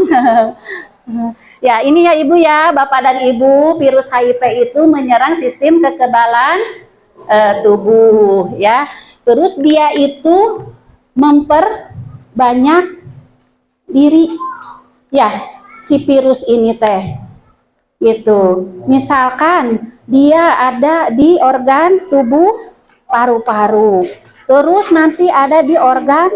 Ya ini ya Ibu ya, Bapak dan Ibu, virus HIP itu menyerang sistem kekebalan tubuh ya. Terus dia itu memperbanyak diri ya si virus ini teh gitu. Misalkan dia ada di organ tubuh paru-paru, terus nanti ada di organ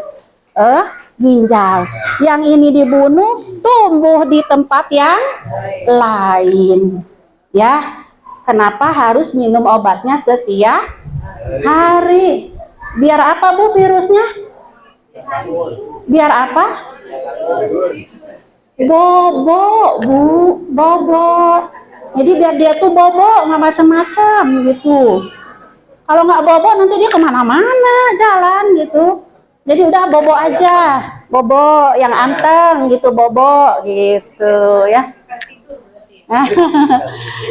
ginjal. Yang ini dibunuh, tumbuh di tempat yang lain ya. Kenapa harus minum obatnya setiap hari? Biar apa Bu virusnya? Biar apa? Bobo, Bu, bobo. Jadi biar dia tuh bobo, nggak macem-macem gitu. Kalau nggak bobo nanti dia kemana-mana jalan gitu. Jadi udah bobo aja, bobo yang anteng gitu, bobo gitu ya.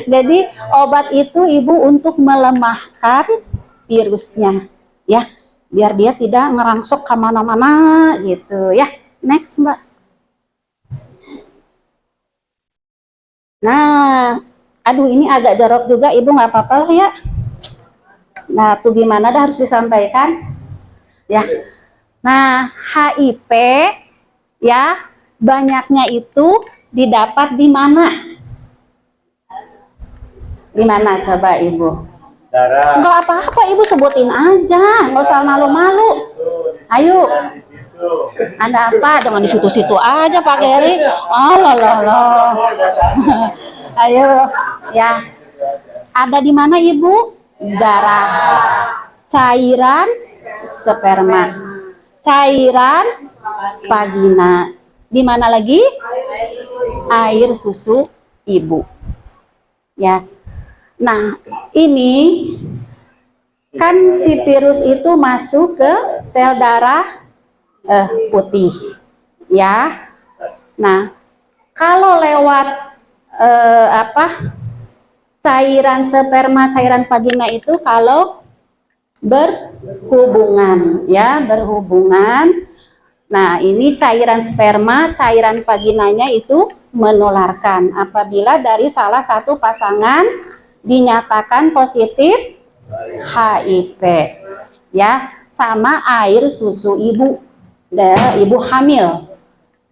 Jadi obat itu Ibu untuk melemahkan virusnya ya, biar dia tidak ngerangsok kemana-mana gitu ya. Next Mbak. Nah, aduh ini agak jorok juga Ibu, nggak apa-apa lah ya. Nah tuh gimana dah harus disampaikan ya. Nah HIV ya banyaknya itu didapat di mana? Di mana coba Ibu? Darah. Enggak apa-apa Ibu sebutin aja, nggak usah malu-malu. Ayo. Ada apa? Jangan di situ-situ aja Pak Geri. Oh loh. Ayo ya. Ada di mana Ibu? Darah. Cairan sperma. Cairan vagina. Di mana lagi? Air susu ibu. Ya. Nah, ini kan si virus itu masuk ke sel darah putih. Ya. Nah, kalau lewat cairan sperma, cairan vagina itu kalau berhubungan, ya, berhubungan. Nah, ini cairan sperma, cairan vaginanya itu menularkan apabila dari salah satu pasangan dinyatakan positif HIV, ya, sama air susu ibu, ibu hamil.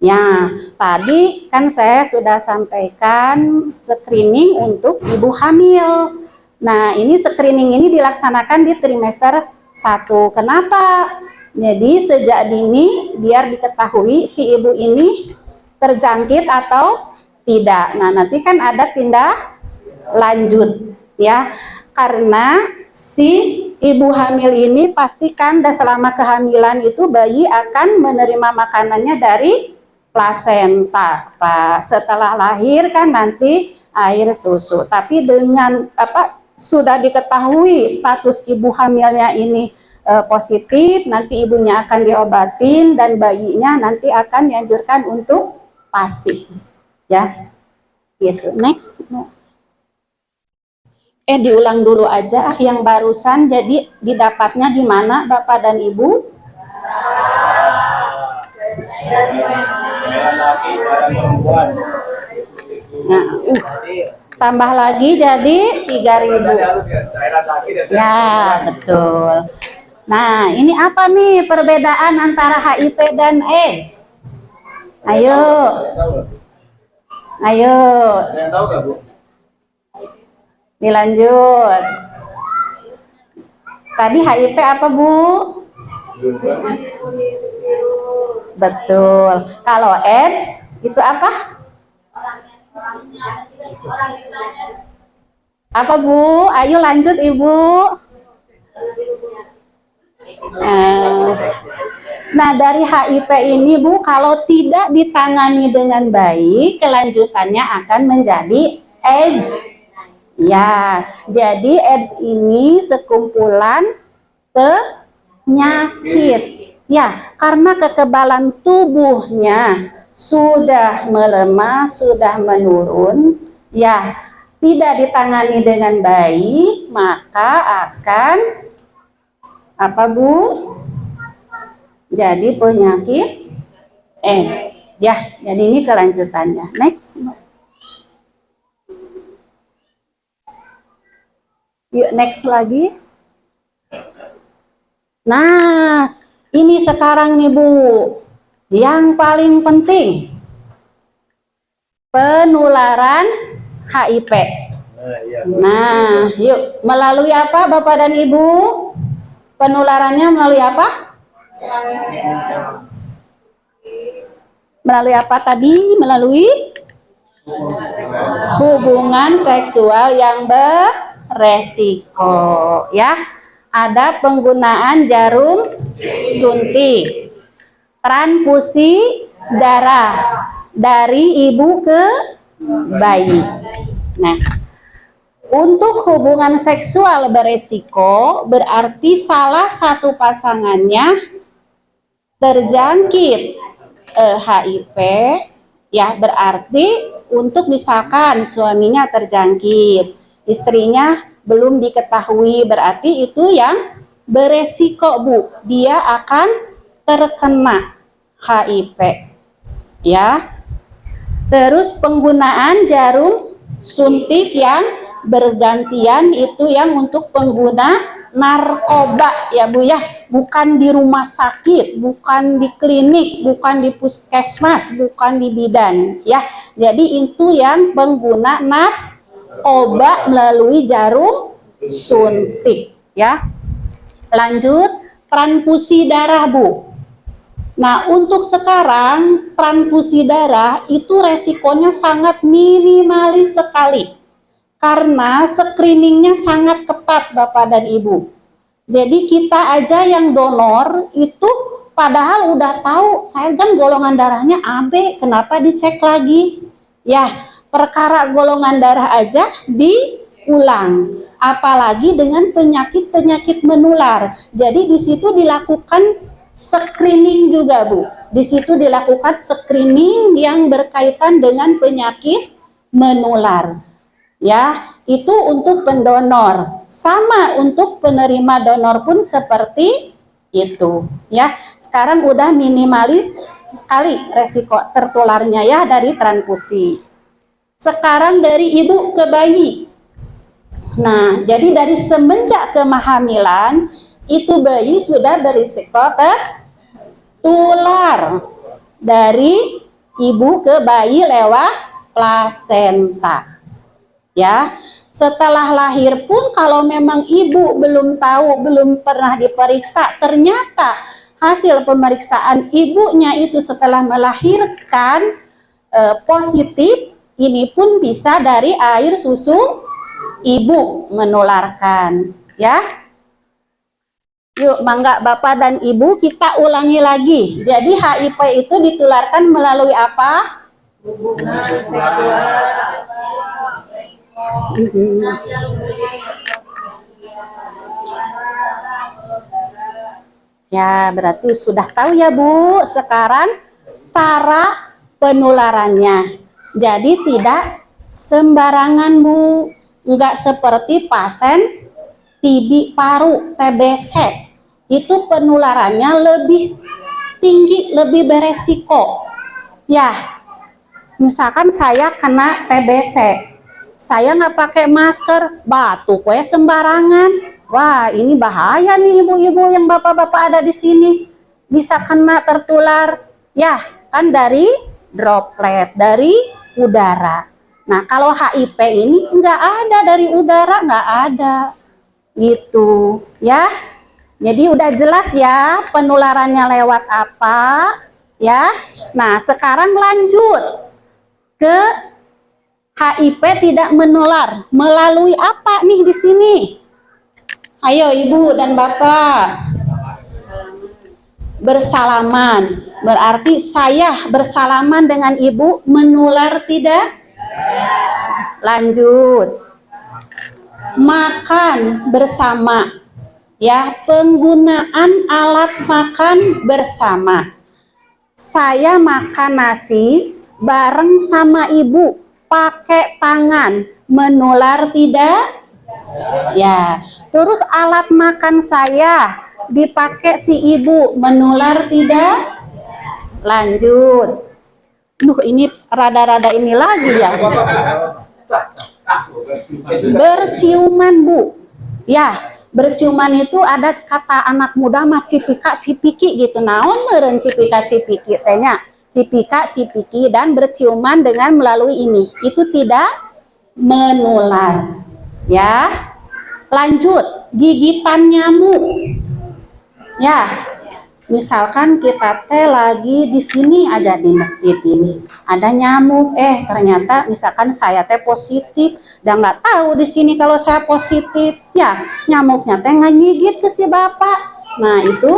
Ya, tadi kan saya sudah sampaikan screening untuk ibu hamil. Nah, ini screening ini dilaksanakan di trimester 1. Kenapa? Jadi sejak dini biar diketahui si ibu ini terjangkit atau tidak. Nah, nanti kan ada tindak lanjut ya. Karena si ibu hamil ini pastikan selama kehamilan itu bayi akan menerima makanannya dari plasenta. Setelah lahir kan nanti air susu. Tapi dengan sudah diketahui status ibu hamilnya ini positif, nanti ibunya akan diobatin dan bayinya nanti akan dianjurkan untuk PASI. Ya. Gitu. Next. Diulang dulu aja yang barusan. Jadi didapatnya di mana Bapak dan Ibu? Nah, tambah lagi jadi 3.000. Ya, betul. Nah, ini apa nih perbedaan antara HIV dan AIDS? Ayo. Ayo. Tahu nggak, Bu? Dilanjut. Tadi HIV apa, Bu? Betul. Kalau AIDS itu apa? Apa, Bu? Ayo lanjut, Ibu. Nah, dari HIV ini, Bu, kalau tidak ditangani dengan baik, kelanjutannya akan menjadi AIDS. Ya, jadi AIDS ini sekumpulan penyakit. Ya, karena kekebalan tubuhnya sudah melemah, sudah menurun, ya, tidak ditangani dengan baik, maka akan apa, Bu? Jadi penyakit AIDS. Ya, jadi ini kelanjutannya. Next. Yuk, next lagi. Nah, ini sekarang nih, Bu, yang paling penting, penularan HIV. Nah, yuk, melalui apa Bapak dan Ibu? Penularannya melalui apa? Melalui apa tadi? Melalui hubungan seksual yang beresiko, ya. Ada penggunaan jarum suntik, transfusi darah dari ibu ke bayi. Nah, untuk hubungan seksual beresiko berarti salah satu pasangannya terjangkit HIV, ya, berarti untuk misalkan suaminya terjangkit, istrinya belum diketahui, berarti itu yang beresiko, Bu. Dia akan terkena HIV, ya. Terus penggunaan jarum suntik yang bergantian itu yang untuk pengguna narkoba, ya Bu, ya, bukan di rumah sakit, bukan di klinik, bukan di puskesmas, bukan di bidan, ya. Jadi itu yang pengguna narkoba melalui jarum suntik, ya. Lanjut, transfusi darah, Bu. Nah, untuk sekarang transfusi darah itu resikonya sangat minimalis sekali. Karena screeningnya sangat ketat, Bapak dan Ibu. Jadi kita aja yang donor itu padahal udah tahu, saya kan golongan darahnya AB, kenapa dicek lagi? Ya, perkara golongan darah aja diulang. Apalagi dengan penyakit-penyakit menular. Jadi di situ dilakukan screening juga, Bu. Di situ dilakukan screening yang berkaitan dengan penyakit menular. Ya, itu untuk pendonor. Sama untuk penerima donor pun seperti itu, ya. Sekarang udah minimalis sekali resiko tertularnya, ya, dari transfusi. Sekarang dari ibu ke bayi. Nah, jadi dari semenjak kehamilan itu bayi sudah berisiko tertular dari ibu ke bayi lewat plasenta. Ya, setelah lahir pun kalau memang ibu belum tahu, belum pernah diperiksa, ternyata hasil pemeriksaan ibunya itu setelah melahirkan positif, ini pun bisa dari air susu ibu menularkan, ya. Yuk, mangga Bapak dan Ibu kita ulangi lagi. Jadi HIV itu ditularkan melalui apa? Hubungan seksual. Ya, berarti sudah tahu ya, Bu. Sekarang cara penularannya. Jadi tidak sembarangan, Bu. Enggak seperti pasien TB paru, TBC. Itu penularannya lebih tinggi, lebih beresiko. Ya, misalkan saya kena TBC. Saya nggak pakai masker, batuk we sembarangan. Wah, ini bahaya nih ibu-ibu yang bapak-bapak ada di sini. Bisa kena tertular, ya kan dari droplet, dari udara. Nah, kalau HIV ini nggak ada dari udara, nggak ada. Gitu, ya. Jadi udah jelas ya penularannya lewat apa, ya. Nah, sekarang lanjut ke HIV tidak menular melalui apa nih di sini? Ayo Ibu dan Bapak. Bersalaman. Berarti saya bersalaman dengan Ibu menular tidak? Lanjut. Makan bersama. Ya, penggunaan alat makan bersama. Saya makan nasi bareng sama Ibu. Pakai tangan, menular tidak? Ya, terus alat makan saya dipakai si ibu, menular tidak? Lanjut. Ini rada-rada ini lagi ya. Berciuman, Bu. Ya, berciuman itu ada kata anak muda mah cipika cipiki gitu. Naon meureun cipika cipiki tehnya? Cipika, cipiki, dan berciuman dengan melalui ini. Itu tidak menular. Ya. Lanjut, gigitan nyamuk. Ya. misalkan kita teh lagi di sini aja di masjid ini ada nyamuk, ternyata misalkan saya teh positif dan nggak tahu di sini kalau saya positif, ya nyamuknya teh ngegigit ke si bapak. Nah itu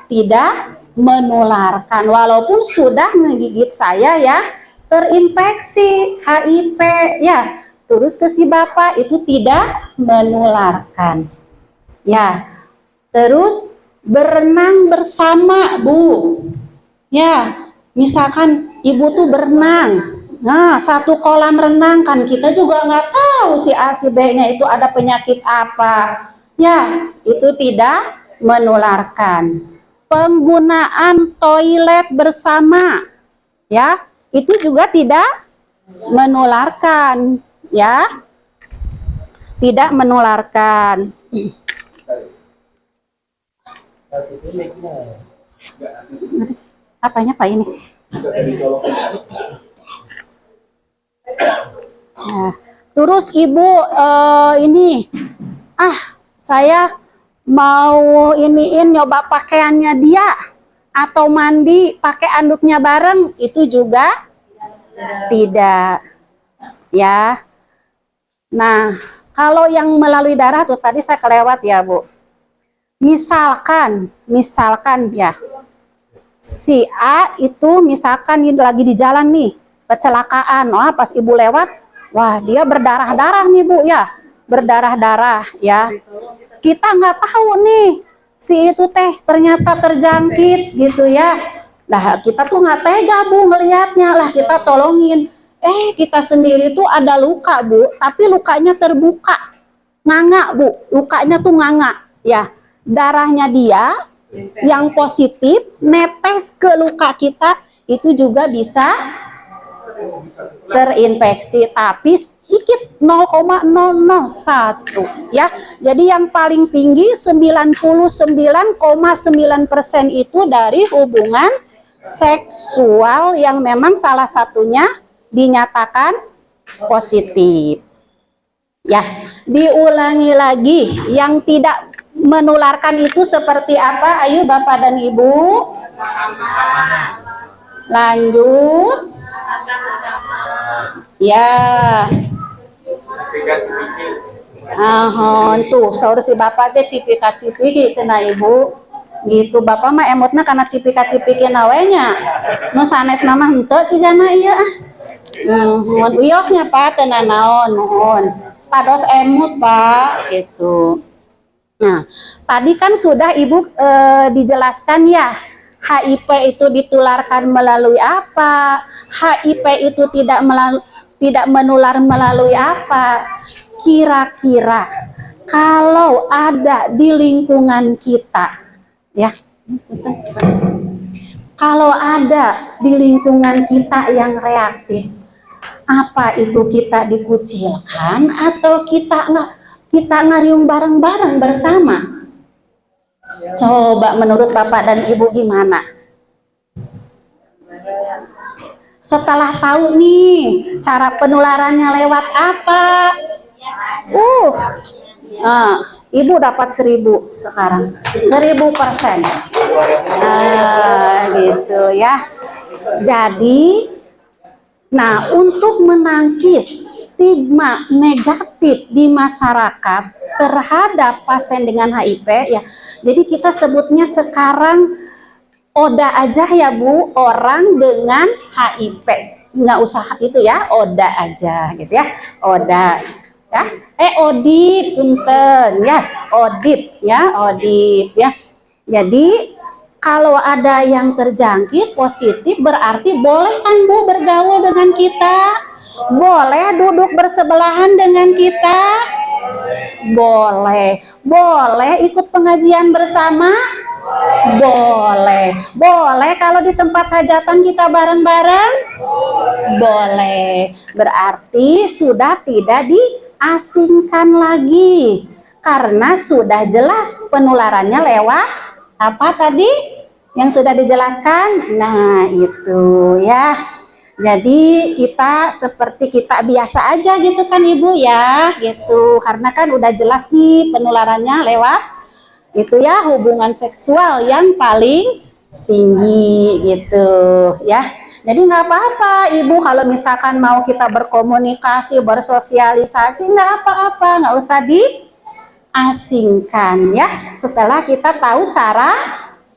tidak menularkan walaupun sudah menggigit saya ya terinfeksi HIV ya, terus ke si bapak itu tidak menularkan ya. Terus berenang bersama Bu ya, misalkan ibu tuh berenang, nah satu kolam renang kan kita juga nggak tahu si A si B nya itu ada penyakit apa ya, itu tidak menularkan. Penggunaan toilet bersama ya, itu juga tidak menularkan ya, tidak menularkan. Apanya Pak ini? Nah, terus Ibu ini, saya mau iniin nyoba pakaiannya dia atau mandi pakai anduknya bareng, itu juga tidak ya. Nah, kalau yang melalui darah tuh tadi saya kelewat ya Bu. Misalkan ya si A itu misalkan lagi di jalan nih kecelakaan, pas ibu lewat, wah dia berdarah-darah nih Bu ya, berdarah-darah ya. Kita nggak tahu nih si itu teh ternyata terjangkit gitu ya. Lah kita tuh nggak tega Bu ngelihatnya, lah kita tolongin. Kita sendiri tuh ada luka Bu, tapi lukanya terbuka, nganga Bu, lukanya tuh nganga ya. Darahnya dia yang positif netes ke luka kita, itu juga bisa terinfeksi, tapi sedikit 0,001 ya. Jadi yang paling tinggi 99,9% itu dari hubungan seksual yang memang salah satunya dinyatakan positif ya. Diulangi lagi, yang tidak menularkan itu seperti apa? Ayo Bapak dan Ibu lanjut ya. Tuh saur si Bapak teh cipika-cipiki cenah Ibu gitu. Bapak mah emotna karena cipika-cipiki nawenya nu sanes mah henteu si jana ieu mohon uyosnya Pak tenan naon mohon pados emot Pak gitu. Nah, tadi kan sudah Ibu dijelaskan ya, HIV itu ditularkan melalui apa, HIV itu tidak menular melalui apa. Kira-kira kalau ada di lingkungan kita, ya, kalau ada di lingkungan kita yang reaktif, apa itu kita dikucilkan atau kita ngariung bareng-bareng bersama? Coba menurut Bapak dan Ibu gimana? Setelah tahu nih cara penularannya lewat apa? Ibu dapat 1000 sekarang, 1000%. Gitu ya. Jadi nah, untuk menangkis stigma negatif di masyarakat terhadap pasien dengan HIV ya, jadi kita sebutnya sekarang ODA aja ya Bu, orang dengan HIV, nggak usah itu ya, ODA aja gitu ya, ODA ya, ODIP punten ya, ODIP ya, ODIP ya. Jadi kalau ada yang terjangkit positif berarti boleh kan Bu bergaul dengan kita? Boleh duduk bersebelahan dengan kita? Boleh. Boleh ikut pengajian bersama? Boleh. Boleh kalau di tempat hajatan kita bareng-bareng? Boleh. Berarti sudah tidak diasingkan lagi. Karena sudah jelas penularannya lewat apa tadi yang sudah dijelaskan? Nah itu ya. Jadi kita seperti kita biasa aja gitu kan Ibu ya gitu. Karena kan udah jelas nih penularannya lewat itu ya, hubungan seksual yang paling tinggi gitu ya. Jadi nggak apa-apa ibu kalau misalkan mau kita berkomunikasi, bersosialisasi, nggak apa-apa, nggak usah diasingkan ya. Setelah kita tahu cara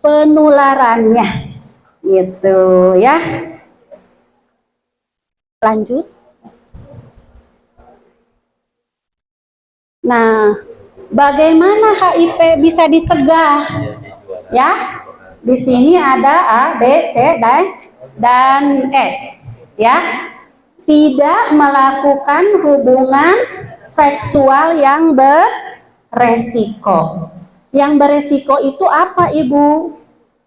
penularannya gitu ya. Lanjut. Nah, bagaimana HIV bisa dicegah? Ya, di sini ada A, B, C, dan E. Ya, tidak melakukan hubungan seksual yang beresiko. Yang beresiko itu apa, Ibu?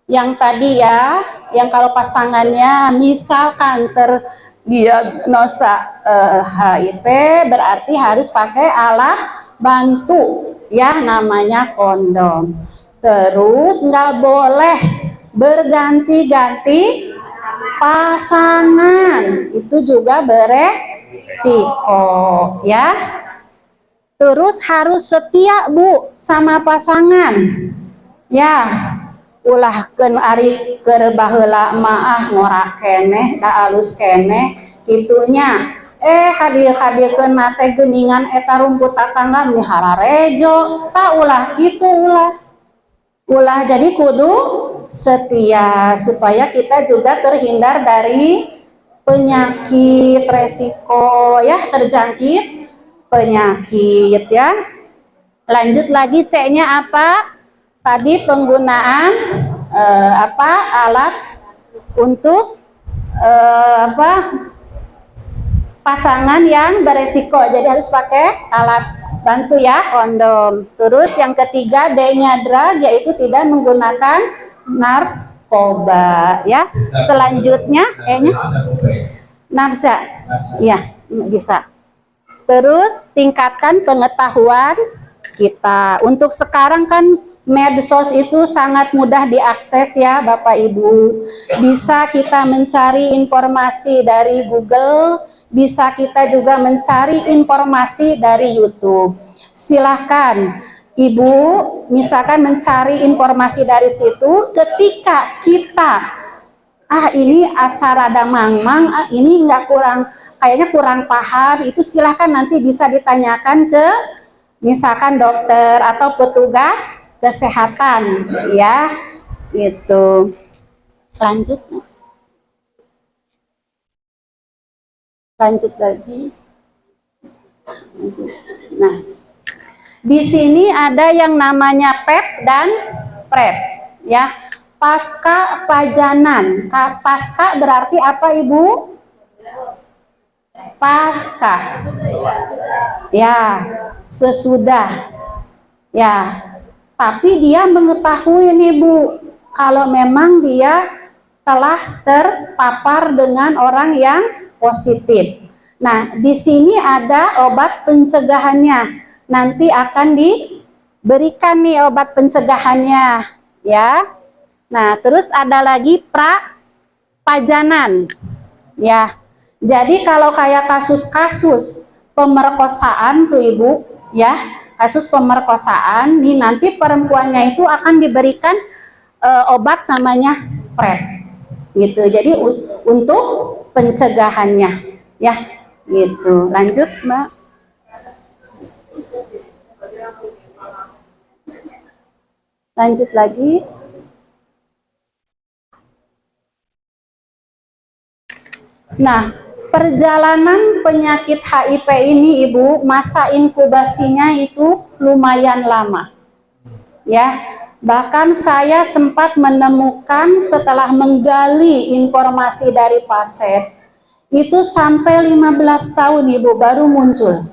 Yang tadi ya, yang kalau pasangannya misalkan terdiagnosa HIV, berarti harus pakai alat bantu ya, namanya kondom. Terus nggak boleh berganti-ganti pasangan, itu juga beresiko ya. Terus harus setia Bu sama pasangan ya. Ulah keun ari keur baheula maah ngorak keneh da alus keneh kitunya. Hadir-hadirkeun nate geuningan eta rumput tatangga mihara rejo, tak ulah gitu ulah jadi kudu setia supaya kita juga terhindar dari penyakit resiko ya, terjangkit penyakit ya. Lanjut lagi C-nya apa? Tadi penggunaan alat untuk pasangan yang beresiko, jadi harus pakai alat bantu ya, kondom. Terus yang ketiga D-nya drug, yaitu tidak menggunakan narkoba ya. Selanjutnya E-nya nafsa ya, bisa. Terus tingkatkan pengetahuan kita. Untuk sekarang kan medsos itu sangat mudah diakses ya Bapak Ibu. Bisa kita mencari informasi dari Google, bisa kita juga mencari informasi dari YouTube. Silahkan Ibu misalkan mencari informasi dari situ. Ketika kita ini asa rada mangmang, ini kayaknya kurang paham, itu silahkan nanti bisa ditanyakan ke misalkan dokter atau petugas kesehatan ya gitu. Lanjut lagi. Nah, di sini ada yang namanya PEP dan PrEP ya. Pasca pajanan. Pasca berarti apa Ibu? Pasca ya, sesudah ya. Tapi dia mengetahui nih Bu, kalau memang dia telah terpapar dengan orang yang positif. Nah, di sini ada obat pencegahannya. Nanti akan diberikan nih obat pencegahannya, ya. Nah, terus ada lagi pajanan, ya. Jadi kalau kayak kasus-kasus pemerkosaan tuh Ibu, ya. Kasus pemerkosaan, nih nanti perempuannya itu akan diberikan obat namanya PrEP, gitu. Jadi untuk pencegahannya, ya, gitu. Lanjut, Mbak. Lanjut lagi. Nah, perjalanan penyakit HIV ini Ibu, masa inkubasinya itu lumayan lama. Ya, bahkan saya sempat menemukan setelah menggali informasi dari pasien, itu sampai 15 tahun Ibu baru muncul.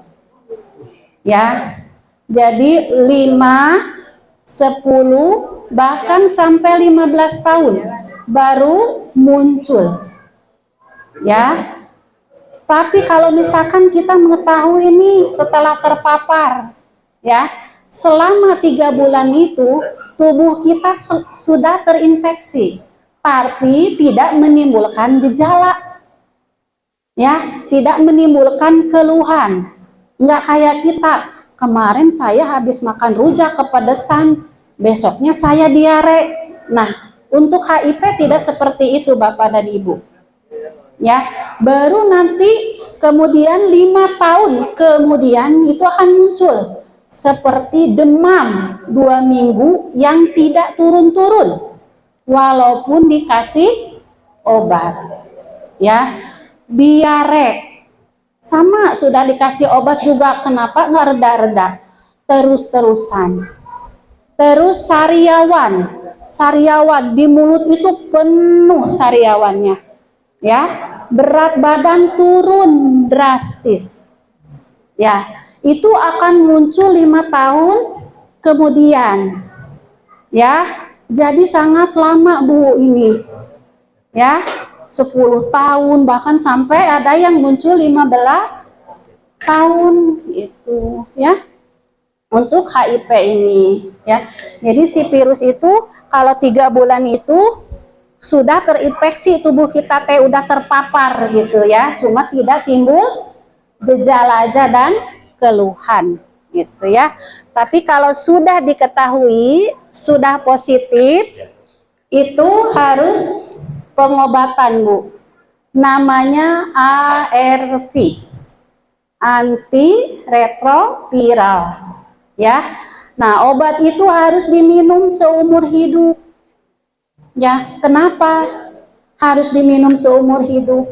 Ya, jadi 5, 10, bahkan sampai 15 tahun baru muncul. Ya, tapi kalau misalkan kita mengetahui ini setelah terpapar, ya, selama 3 bulan itu tubuh kita sudah terinfeksi, tapi tidak menimbulkan gejala, ya, tidak menimbulkan keluhan. Nggak kayak kita, kemarin saya habis makan rujak kepedesan, besoknya saya diare. Nah, Untuk HIV tidak seperti itu Bapak dan Ibu. Ya, baru nanti kemudian 5 tahun kemudian itu akan muncul seperti demam 2 minggu yang tidak turun-turun walaupun dikasih obat. Ya, diare sama sudah dikasih obat juga kenapa nggak reda-reda, terus-terusan. Terus sariawan di mulut itu penuh sariawannya. Ya, berat badan turun drastis. Ya, itu akan muncul 5 tahun kemudian. Ya, jadi sangat lama Bu ini. Ya, 10 tahun bahkan sampai ada yang muncul 15 tahun itu ya. Untuk HIV ini ya. Jadi si virus itu kalau 3 bulan itu sudah terinfeksi tubuh kita udah terpapar gitu ya, cuma tidak timbul gejala aja dan keluhan gitu ya. Tapi kalau sudah diketahui sudah positif itu harus pengobatan Bu, namanya ARV, antiretroviral ya. Nah obat itu harus diminum seumur hidup. Ya, kenapa harus diminum seumur hidup?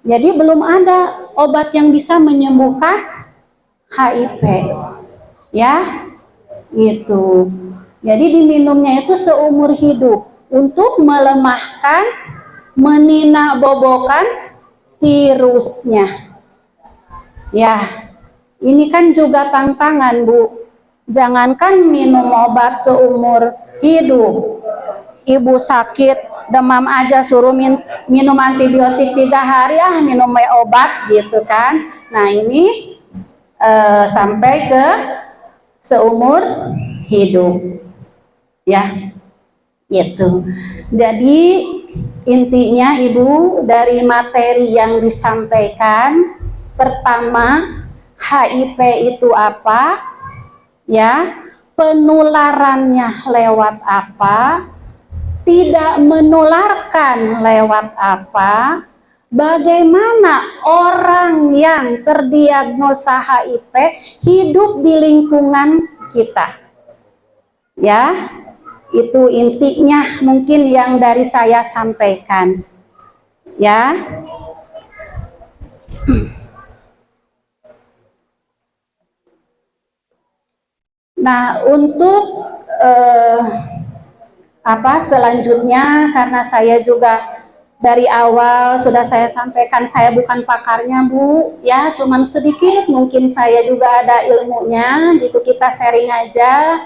Jadi belum ada obat yang bisa menyembuhkan HIV. Ya, gitu. Jadi diminumnya itu seumur hidup untuk melemahkan, meninakbobokan virusnya. Ya, ini kan juga tantangan Bu. Jangankan minum obat seumur hidup. Ibu sakit demam aja suruh minum antibiotik 3 hari, minum obat gitu kan. Nah ini sampai ke seumur hidup ya gitu. Jadi intinya Ibu dari materi yang disampaikan, pertama HIV itu apa ya, penularannya lewat apa, tidak menularkan lewat apa, bagaimana orang yang terdiagnosa HIV hidup di lingkungan kita. Ya, itu intinya mungkin yang dari saya sampaikan. Ya. Nah, untuk selanjutnya, karena saya juga dari awal sudah saya sampaikan saya bukan pakarnya Bu ya, cuman sedikit mungkin saya juga ada ilmunya gitu, kita sharing aja.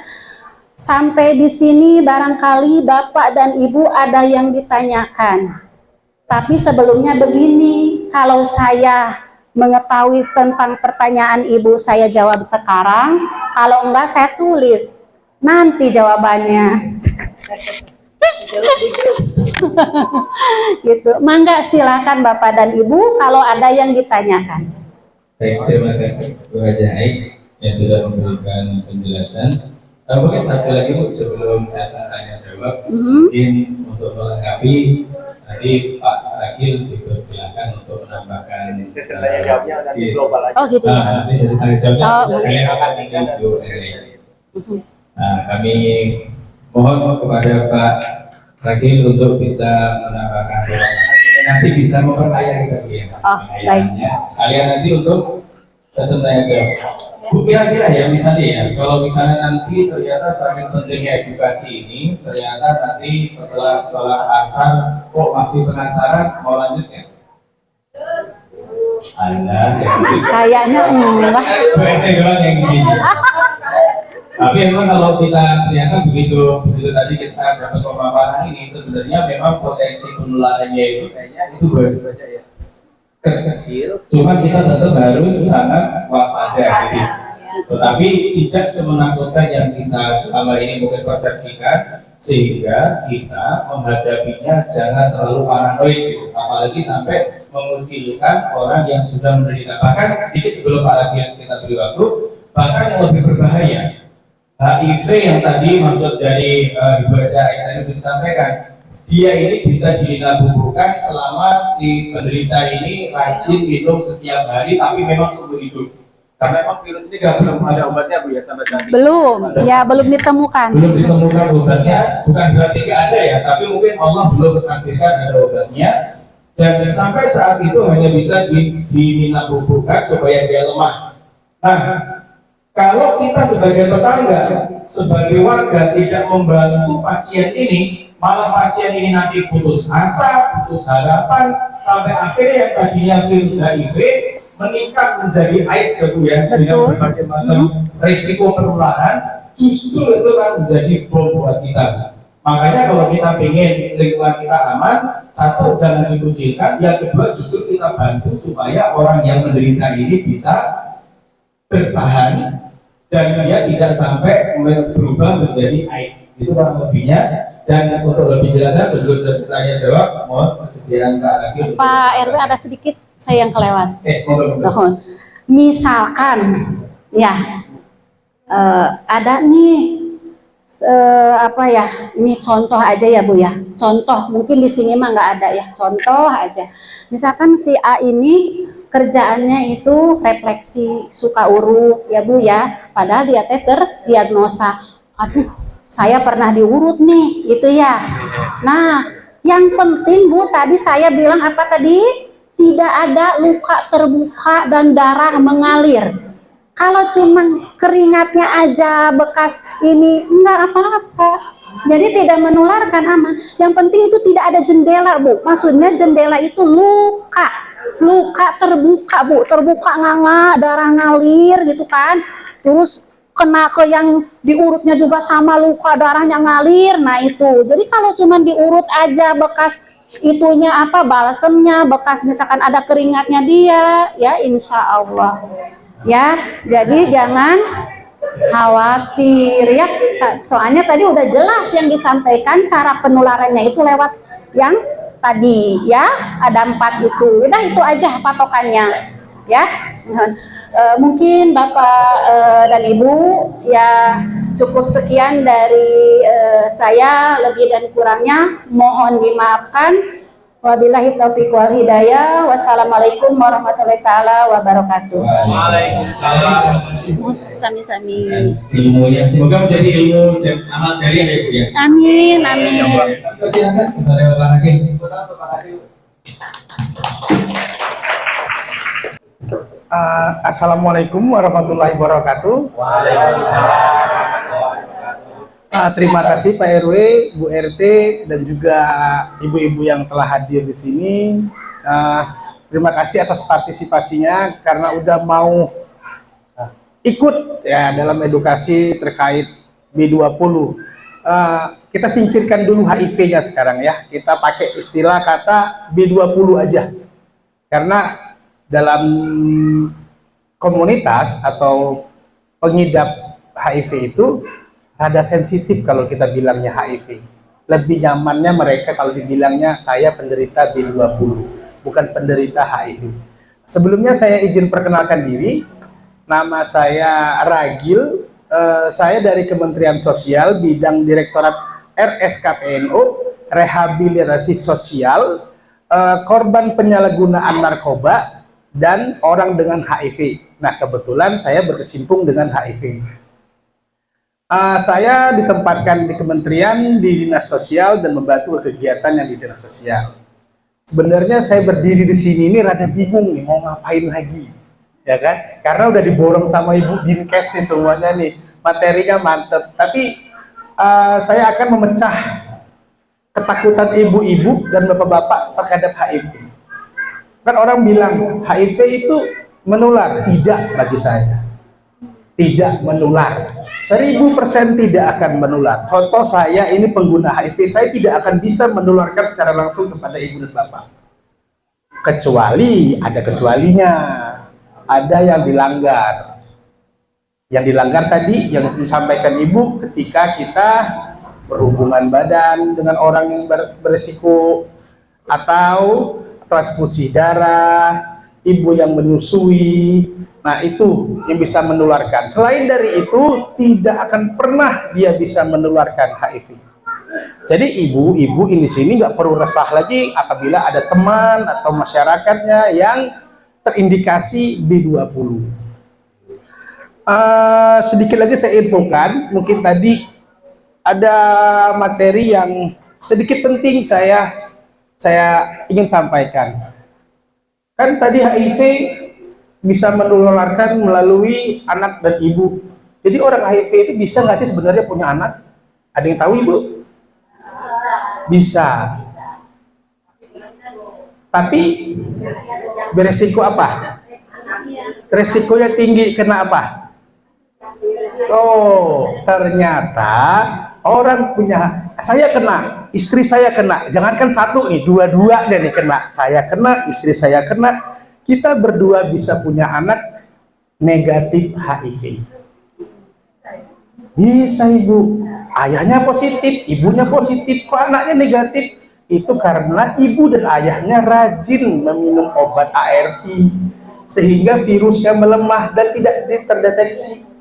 Sampai di sini barangkali Bapak dan Ibu ada yang ditanyakan, tapi sebelumnya begini, kalau saya mengetahui tentang pertanyaan Ibu saya jawab sekarang, kalau enggak saya tulis nanti jawabannya. Gitu. Mangga silakan Bapak dan Ibu kalau ada yang ditanyakan. Baik, terima kasih Bu Haja Aik yang sudah memberikan penjelasan. Mungkin satu lagi Bu sebelum saya tanya jawab, mungkin untuk melengkapi tadi Pak Rakil dipersilakan untuk menambahkan Sesi tanya jawabnya nanti global aja. Oh gitu ya. Nanti sesi tanya jawabnya saya akan di kami mohon kepada Pak Rakil untuk bisa menambahkan nanti bisa memperkaya kita ya. Baik. Sekalian nanti untuk sesi tanya jawab. Bu, kira-kira ya misalnya ya, kalau misalnya nanti ternyata sangat pentingnya edukasi ini, ternyata nanti setelah sholat asar kok masih penasaran mau lanjut ya? Ada yang Kayaknya enggak. banyak doang yang gini. Tapi memang kalau kita ternyata begitu tadi kita dapat pemaparan ini, sebenarnya memang potensi penularannya itu kayaknya itu baru ya. Kecil. Cuma kita tetap harus sangat waspada gitu. Tetapi tidak semenakutkan yang kita selama ini mungkin persepsikan, sehingga kita menghadapinya jangan terlalu paranoid gitu. Apalagi sampai mengucilkan orang yang sudah menderita. Bahkan sedikit sebelum Pak Lagi kita beri waktu, bahkan yang lebih berbahaya HIV yang tadi maksud dari Ibu Raja yang tadi disampaikan, dia ini bisa dinabubukkan selama si penderita ini rajin minum setiap hari, tapi memang seumur hidup. Karena memang virus ini belum ada obatnya, Bu, ya, sampai saat ini. Belum, ya belum ditemukan. Belum ditemukan obatnya, bukan berarti nggak ada ya, tapi mungkin Allah belum menakdirkan ada obatnya. Dan sampai saat itu hanya bisa dinabubukkan supaya dia lemah. Nah, kalau kita sebagai tetangga, sebagai warga tidak membantu pasien ini, malah pasien ini nanti putus asa, putus harapan, sampai akhirnya yang tadinya virus HIV meningkat menjadi AIDS ya, dengan berbagai macam risiko penularan, justru itu kan menjadi bom buat kita. Makanya kalau kita ingin lingkungan kita aman, satu, jangan dikucilkan, yang kedua justru kita bantu supaya orang yang menderita ini bisa bertahan dan dia tidak sampai berubah menjadi AIDS. Itu kurang lebihnya. Dan untuk lebih jelasnya sebelum saya tanya jawab, mohon persediaan Kak lagi. Pak RW ada sedikit saya yang kelewat. Mohon. Misalkan ya ada nih apa ya, ini contoh aja ya Bu ya, contoh, mungkin di sini mah nggak ada ya, contoh aja. Misalkan si A ini kerjaannya itu refleksi, suka urut ya Bu ya, padahal dia terdiagnosa, aduh saya pernah diurut nih gitu ya. Nah yang penting Bu, tadi saya bilang apa tadi, tidak ada luka terbuka dan darah mengalir. Kalau cuma keringatnya aja bekas ini, enggak apa-apa. Jadi tidak menularkan, aman. Yang penting itu tidak ada jendela Bu. Maksudnya jendela itu luka terbuka Bu, terbuka nganga, darah ngalir gitu kan. Terus kena ke yang diurutnya juga sama luka darahnya ngalir. Nah itu. Jadi kalau cuma diurut aja bekas itunya apa, balsemnya, bekas misalkan ada keringatnya dia, ya insya Allah. Ya, jadi jangan khawatir ya. Soalnya tadi udah jelas yang disampaikan cara penularannya itu lewat yang tadi ya, ada 4 itu. Udah itu aja patokannya ya. Mungkin Bapak dan Ibu ya, cukup sekian dari saya, lebih dan kurangnya mohon dimaafkan. Wabillahi taufiq wal hidayah. Wassalamualaikum warahmatullahi taala wabarakatuh. Waalaikumsalam. Sami-sami. Ilmunya semoga menjadi ilmu amal jariah ya Bu ya. Amin, amin. Silakan kepada Bapak Hakim. Assalamualaikum warahmatullahi wabarakatuh. Terima kasih Pak RW, Bu RT, dan juga ibu-ibu yang telah hadir di sini. Terima kasih atas partisipasinya karena udah mau ikut ya dalam edukasi terkait B20. Kita singkirkan dulu HIV-nya sekarang ya. Kita pakai istilah kata B20 aja. Karena dalam komunitas atau pengidap HIV itu rada sensitif kalau kita bilangnya HIV. Lebih nyamannya mereka kalau dibilangnya saya penderita B20, bukan penderita HIV. Sebelumnya saya izin perkenalkan diri. Nama saya Ragil. Saya dari Kementerian Sosial, bidang Direktorat RSKPNO, Rehabilitasi Sosial, korban penyalahgunaan narkoba, dan orang dengan HIV. Nah, kebetulan saya berkecimpung dengan HIV. Saya ditempatkan di kementerian, di dinas sosial, dan membantu kegiatan yang di dinas sosial. Sebenarnya saya berdiri di sini ini rada bingung nih, mau ngapain lagi, ya kan? Karena udah diborong sama Ibu Dinkes nih semuanya nih, materinya mantep. Tapi saya akan memecah ketakutan ibu-ibu dan bapak-bapak terhadap HIV. Kan orang bilang HIV itu menular, tidak bagi saya. Tidak menular. 1000% tidak akan menular. Contoh saya ini pengguna HIV, saya tidak akan bisa menularkan secara langsung kepada ibu dan bapak. Kecuali, ada kecualinya. Ada yang dilanggar. Yang dilanggar tadi, yang disampaikan ibu ketika kita berhubungan badan dengan orang yang beresiko, atau transfusi darah, ibu yang menyusui. Nah, itu yang bisa menularkan. Selain dari itu, tidak akan pernah dia bisa menularkan HIV. Jadi ibu-ibu ini sini nggak perlu resah lagi apabila ada teman atau masyarakatnya yang terindikasi B20. Sedikit lagi saya infokan, mungkin tadi ada materi yang sedikit penting saya ingin sampaikan. Kan tadi HIV bisa menularkan melalui anak dan ibu. Jadi orang HIV itu bisa nggak sih sebenarnya punya anak? Ada yang tahu, Ibu? Bisa. Tapi beresiko apa? Resikonya tinggi, kena apa? Oh, ternyata orang punya, saya kena, istri saya kena, jangankan satu nih, dua-dua deh nih kena, saya kena, istri saya kena, kita berdua bisa punya anak negatif HIV. Bisa, Ibu, ayahnya positif, ibunya positif, kok anaknya negatif? Itu karena ibu dan ayahnya rajin meminum obat ARV, sehingga virusnya melemah dan tidak terdeteksi.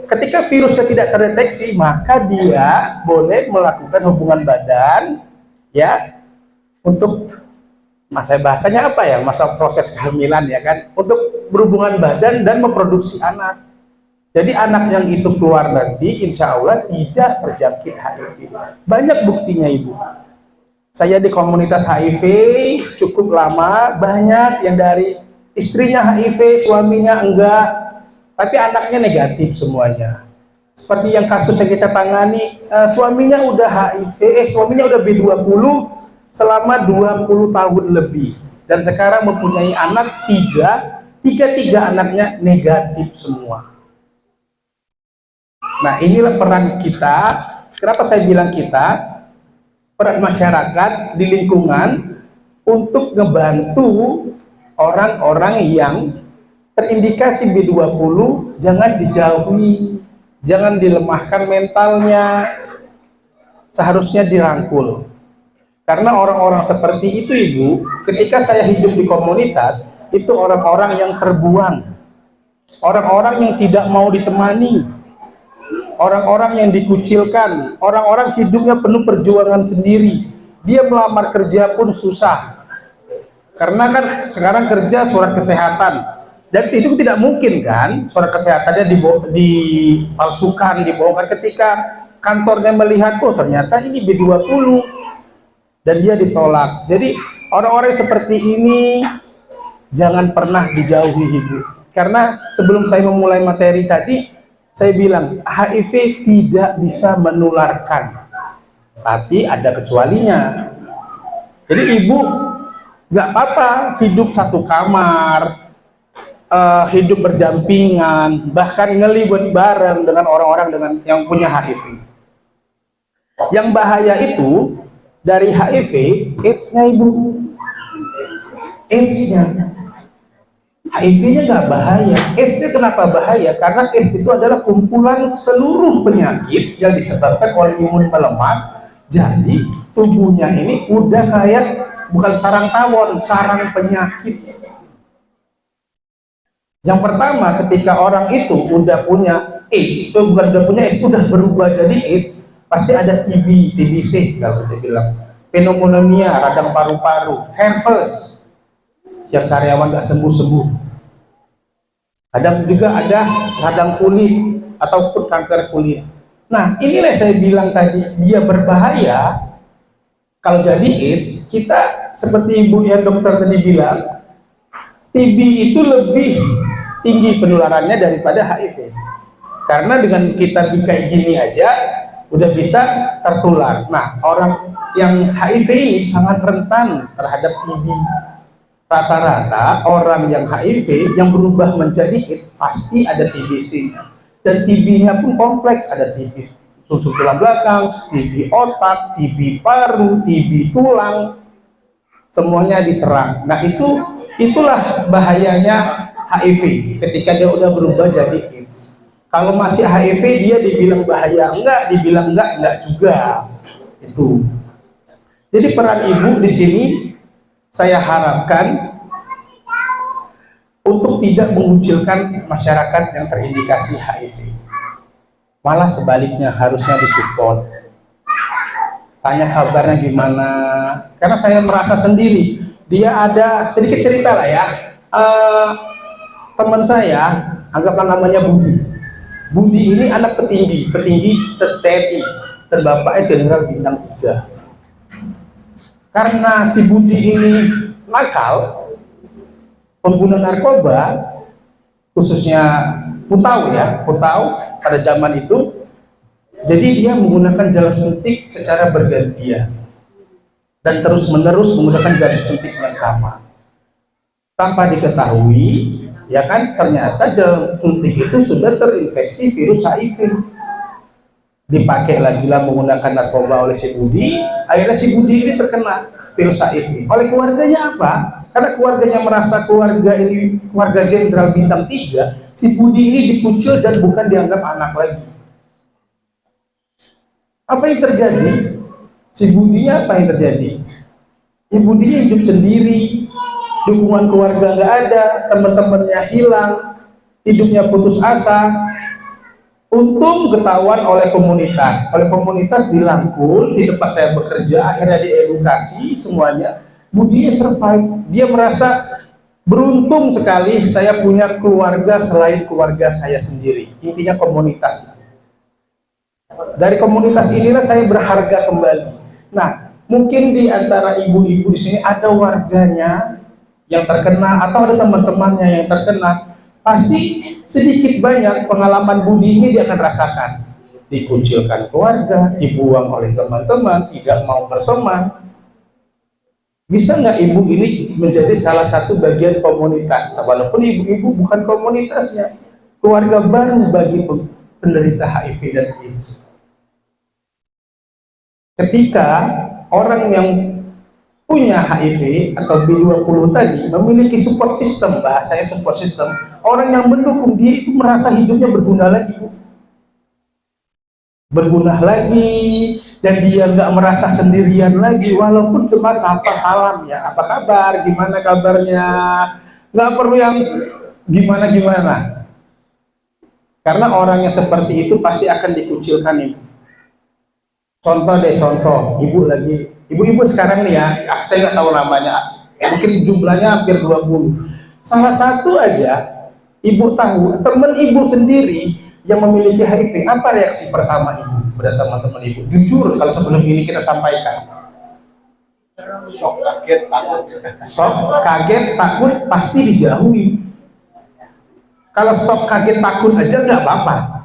Ketika virusnya tidak terdeteksi, maka dia boleh melakukan hubungan badan, ya, untuk masa bahasanya apa ya, masa proses kehamilan, ya kan, untuk berhubungan badan dan memproduksi anak. Jadi anak yang itu keluar nanti, insya Allah tidak terjangkit HIV. Banyak buktinya, Ibu. Saya di komunitas HIV cukup lama, banyak yang dari istrinya HIV, suaminya enggak, tapi anaknya negatif semuanya. Seperti yang kasus yang kita tangani, suaminya udah HIV, suaminya udah B20 selama 20 tahun lebih. Dan sekarang mempunyai anak tiga anaknya negatif semua. Nah, inilah peran kita. Kenapa saya bilang kita? Peran masyarakat di lingkungan untuk ngebantu orang-orang yang terindikasi B20, jangan dijauhi, jangan dilemahkan mentalnya, seharusnya dirangkul. Karena orang-orang seperti itu, Ibu, ketika saya hidup di komunitas, itu orang-orang yang terbuang, orang-orang yang tidak mau ditemani, orang-orang yang dikucilkan, orang-orang hidupnya penuh perjuangan sendiri. Dia melamar kerja pun susah. Karena kan sekarang kerja surat kesehatan. Dan itu tidak mungkin kan, surat kesehatannya dipalsukan, dibohongkan ketika kantornya melihat, oh ternyata ini B20. Dan dia ditolak. Jadi orang-orang seperti ini jangan pernah dijauhi, Ibu. Karena sebelum saya memulai materi tadi, saya bilang HIV tidak bisa menularkan, tapi ada kecualinya. Jadi ibu nggak apa-apa hidup satu kamar, hidup berdampingan, bahkan ngelibet bareng dengan orang-orang dengan yang punya HIV. Yang bahaya itu dari HIV, AIDS-nya, Ibu, AIDS-nya. HIV-nya nggak bahaya. AIDS-nya kenapa bahaya? Karena AIDS itu adalah kumpulan seluruh penyakit yang disebabkan oleh imun melemah. Jadi tubuhnya ini udah kayak bukan sarang tawon, sarang penyakit. Yang pertama, ketika orang itu udah punya AIDS, itu bukan udah punya AIDS, udah berubah jadi AIDS, pasti ada TB, TBC kalau kita bilang, pneumonia, radang paru-paru, herpes, yang sariawan nggak sembuh-sembuh. Kadang juga ada radang kulit ataupun kanker kulit. Nah, inilah saya bilang tadi, dia berbahaya. Kalau jadi AIDS, kita seperti ibu yang dokter tadi bilang, TB itu lebih tinggi penularannya daripada HIV. Karena dengan kita kayak gini aja, udah bisa tertular. Nah, orang yang HIV ini sangat rentan terhadap TB. Rata-rata orang yang HIV yang berubah menjadi AIDS pasti ada TBC-nya. Dan TB-nya pun kompleks, ada TB sumsum tulang belakang, TB otak, TB paru, TB tulang, semuanya diserang. Nah, itulah bahayanya HIV ketika dia udah berubah jadi AIDS. Kalau masih HIV dia dibilang bahaya enggak, dibilang enggak juga. Itu. Jadi peran ibu di sini saya harapkan untuk tidak mengucilkan masyarakat yang terindikasi HIV. Malah sebaliknya harusnya disupport. Tanya kabarnya gimana, karena saya merasa sendiri. Dia ada sedikit cerita lah ya. Teman saya, anggaplah namanya Budi. Budi ini anak petinggi TNI, dan bapaknya Jenderal Bintang 3. Karena si Budi ini nakal, pengguna narkoba, khususnya putau pada zaman itu. Jadi dia menggunakan jarum suntik secara bergantian dan terus-menerus menggunakan jarum suntik yang sama tanpa diketahui, ya kan, ternyata jarum suntik itu sudah terinfeksi virus HIV. Dipakai lagi lah menggunakan narkoba oleh si Budi, akhirnya si Budi ini terkena virus HIV. Oleh keluarganya apa? Karena keluarganya merasa keluarga ini keluarga Jenderal Bintang 3, si Budi ini dikucil dan bukan dianggap anak lagi. Apa yang terjadi? Si Budinya apa yang terjadi? Si Budinya hidup sendiri, dukungan keluarga nggak ada, teman-temannya hilang, hidupnya putus asa. Untung ketahuan oleh komunitas dilangkul di tempat saya bekerja, akhirnya diedukasi semuanya. Budinya survive. Dia merasa beruntung sekali saya punya keluarga selain keluarga saya sendiri. Intinya komunitas. Dari komunitas inilah saya berharga kembali. Nah, mungkin di antara ibu-ibu di sini ada warganya yang terkena atau ada teman-temannya yang terkena. Pasti sedikit banyak pengalaman Budi ini dia akan rasakan. Dikucilkan keluarga, dibuang oleh teman-teman, tidak mau berteman. Bisa nggak ibu ini menjadi salah satu bagian komunitas? Nah, walaupun ibu-ibu bukan komunitasnya, keluarga baru bagi penderita HIV dan AIDS. Ketika orang yang punya HIV atau B20 tadi memiliki support system, bahasanya support system, orang yang mendukung dia itu merasa hidupnya berguna lagi, Bu. Berguna lagi, dan dia nggak merasa sendirian lagi, walaupun cuma sapa salam ya, apa kabar, gimana kabarnya, nggak perlu yang gimana-gimana. Karena orangnya seperti itu pasti akan dikucilkan, Ibu. Contoh, ibu-ibu sekarang nih ya, saya nggak tahu namanya, mungkin jumlahnya hampir 20. Salah satu aja, ibu tahu, teman ibu sendiri yang memiliki HIV, apa reaksi pertama ibu pada teman-teman ibu? Jujur, kalau sebelum ini kita sampaikan. Shock, kaget, takut, pasti dijauhi. Kalau shock, kaget, takut aja nggak apa-apa,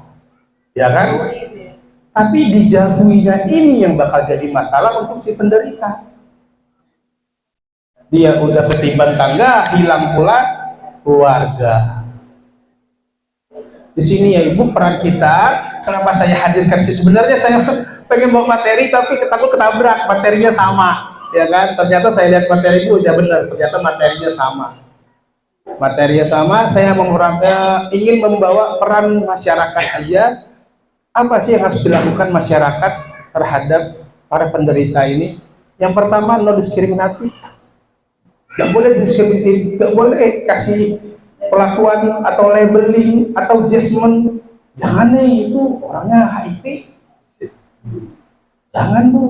ya kan? Tapi dijauhinya ini yang bakal jadi masalah untuk si penderita. Dia udah ketiban tangga, hilang pula keluarga. Di sini ya Ibu, peran kita, kenapa saya hadirkan sih? Sebenarnya saya pengen bawa materi tapi takut ketabrak, materinya sama, ya kan? Ternyata saya lihat materi Ibu udah benar, ternyata materinya sama. Materinya sama, saya ingin membawa peran masyarakat aja. Apa sih yang harus dilakukan masyarakat terhadap para penderita ini? Yang pertama, no diskriminatif. Gak boleh diskriminatif, gak boleh kasih pelakuan atau labeling atau judgement. Jangan nih, itu orangnya HIV. Jangan, Bu.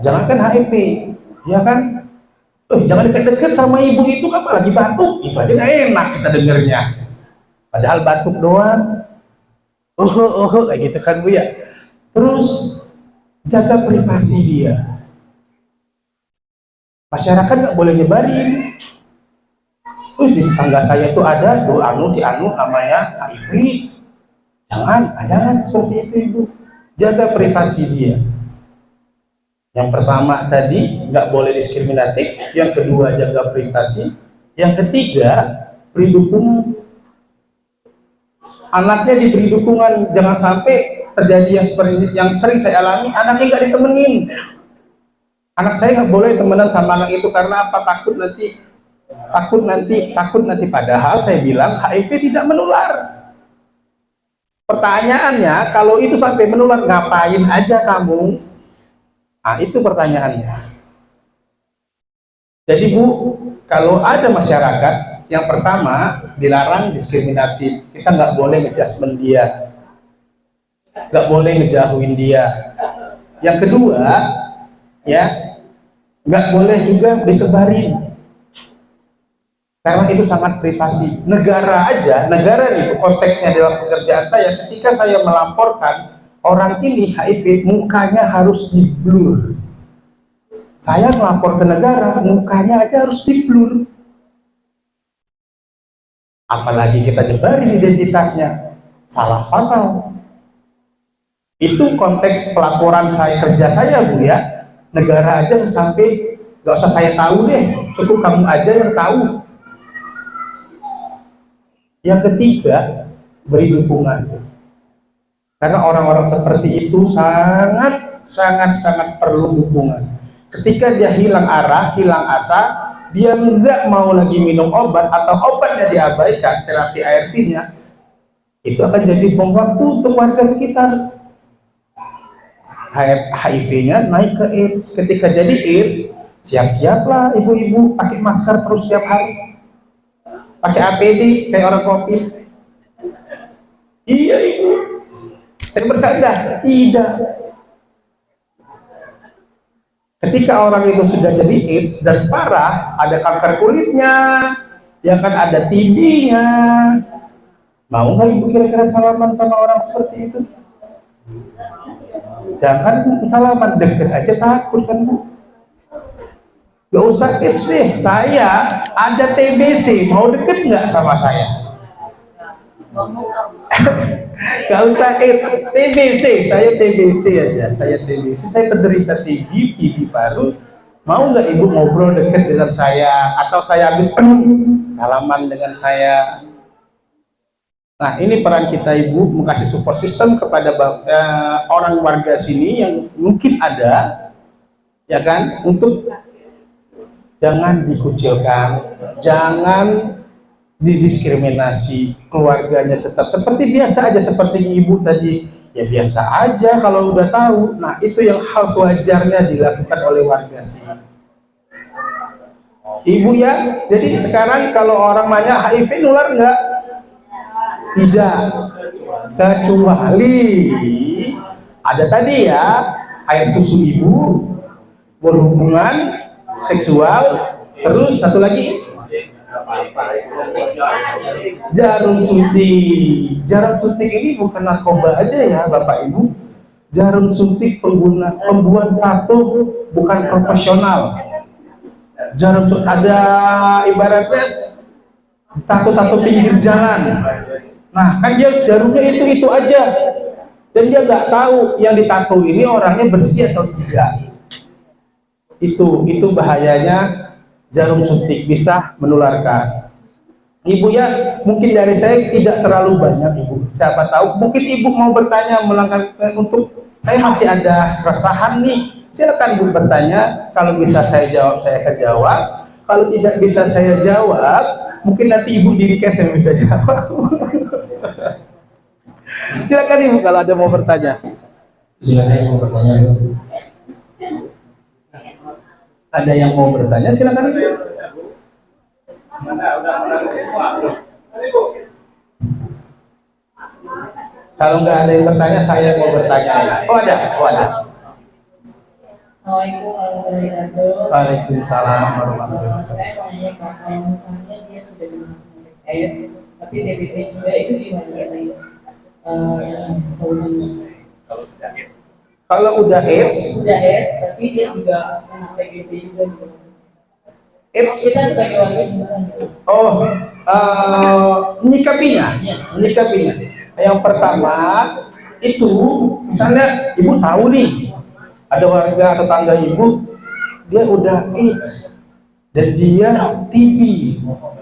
Jangankan HIV, ya kan? Jangan deket-deket sama ibu itu, apalagi batuk. Itu aja gak enak kita dengernya. Padahal batuk doang. Kayak gitu kan, Bu ya. Terus jaga privasi dia. Masyarakat nggak boleh nyebarin. Di tetangga saya tuh ada tuh si Anu namanya HIV. Jangan seperti itu, Ibu. Jaga privasi dia. Yang pertama tadi nggak boleh diskriminatif. Yang kedua jaga privasi. Yang ketiga beri dukungan. Anaknya diberi dukungan, jangan sampai terjadi yang seperti yang sering saya alami, anaknya nggak ditemenin. Anak saya nggak boleh temenan sama anak itu karena apa? Takut nanti. Padahal saya bilang HIV tidak menular. Pertanyaannya, kalau itu sampai menular, ngapain aja kamu? Nah, itu pertanyaannya. Jadi Bu, kalau ada masyarakat yang pertama dilarang diskriminatif, kita nggak boleh ngejudgment dia, nggak boleh ngejauhin dia. Yang kedua, ya nggak boleh juga disebarin, karena itu sangat privasi. Negara aja, negara nih konteksnya dalam pekerjaan saya, ketika saya melaporkan orang ini HIV, mukanya harus di-blur. Saya melapor ke negara, mukanya aja harus di-blur. Apalagi kita nyebarin identitasnya, salah fatal. Itu konteks pelaporan saya, kerja saya, Bu, ya. Negara aja sampai nggak usah saya tahu deh, cukup kamu aja yang tahu. Yang ketiga, beri dukungan. Karena orang-orang seperti itu sangat perlu dukungan. Ketika dia hilang arah, hilang asa, dia nggak mau lagi minum obat atau obatnya diabaikan, terapi ARV-nya, itu akan jadi bom waktu untuk warga sekitar. HIV-nya naik ke AIDS. Ketika jadi AIDS, siap-siaplah ibu-ibu pakai masker terus setiap hari, pakai APD kayak orang COVID. Iya ibu, saya bercanda, tidak. Ketika orang itu sudah jadi AIDS dan parah, ada kanker kulitnya, ya kan, ada TB-nya, mau nggak ibu kira-kira salaman sama orang seperti itu? Jangan salaman, deket aja takut kan Bu. Gak usah AIDS deh, saya ada TBC, mau deket nggak sama saya? Gak usah AIDS, TBC, saya TBC aja, saya TBC, saya penderita TB paru, mau nggak ibu ngobrol deket dengan saya, atau saya habis salaman dengan saya? Nah, ini peran kita ibu, mengasih support system kepada orang warga sini yang mungkin ada, ya kan, untuk jangan dikucilkan, jangan didiskriminasi, keluarganya tetap seperti biasa aja, seperti ibu tadi, ya biasa aja kalau udah tahu. Nah, itu yang hal sewajarnya dilakukan oleh warga sini. Ibu ya, jadi sekarang kalau orang nanya HIV nular nggak? Tidak, kecuali ada tadi ya, air susu ibu, berhubungan seksual, terus satu lagi jarum suntik. Jarum suntik ini bukan narkoba aja ya Bapak Ibu. Jarum suntik pembuat tato bukan profesional. Jarum suntik ada ibaratnya tato-tato pinggir jalan. Nah, kan dia jarumnya itu aja, dan dia nggak tahu yang ditato ini orangnya bersih atau tidak. Itu bahayanya jarum suntik, bisa menularkan. Ibu ya, mungkin dari saya tidak terlalu banyak ibu. Siapa tahu mungkin ibu mau bertanya untuk saya masih ada keresahan nih. Silakan ibu bertanya. Kalau bisa saya jawab, saya akan jawab. Kalau tidak bisa saya jawab, mungkin nanti ibu diri yang bisa jawab. Silakan ibu kalau ada mau bertanya. Silakan mau bertanya. Ada yang mau bertanya, silakan ibu. Kalau nggak ada yang bertanya, saya mau bertanya. Oh ada. Assalamualaikum warahmatullahi wabarakatuh. Waalaikumsalam warahmatullahi wabarakatuh. Saya mau nanya Pak, kalau misalnya dia sudah minum AIDS, tapi TBC juga, itu gimana solusinya? Kalau udah AIDS, tapi dia juga kena TBC juga gitu. AIDS Kita sebagai warga gimana? menyikapinya. Yang pertama itu, misalnya ibu tahu nih, ada warga tetangga ibu, dia udah AIDS dan dia TB.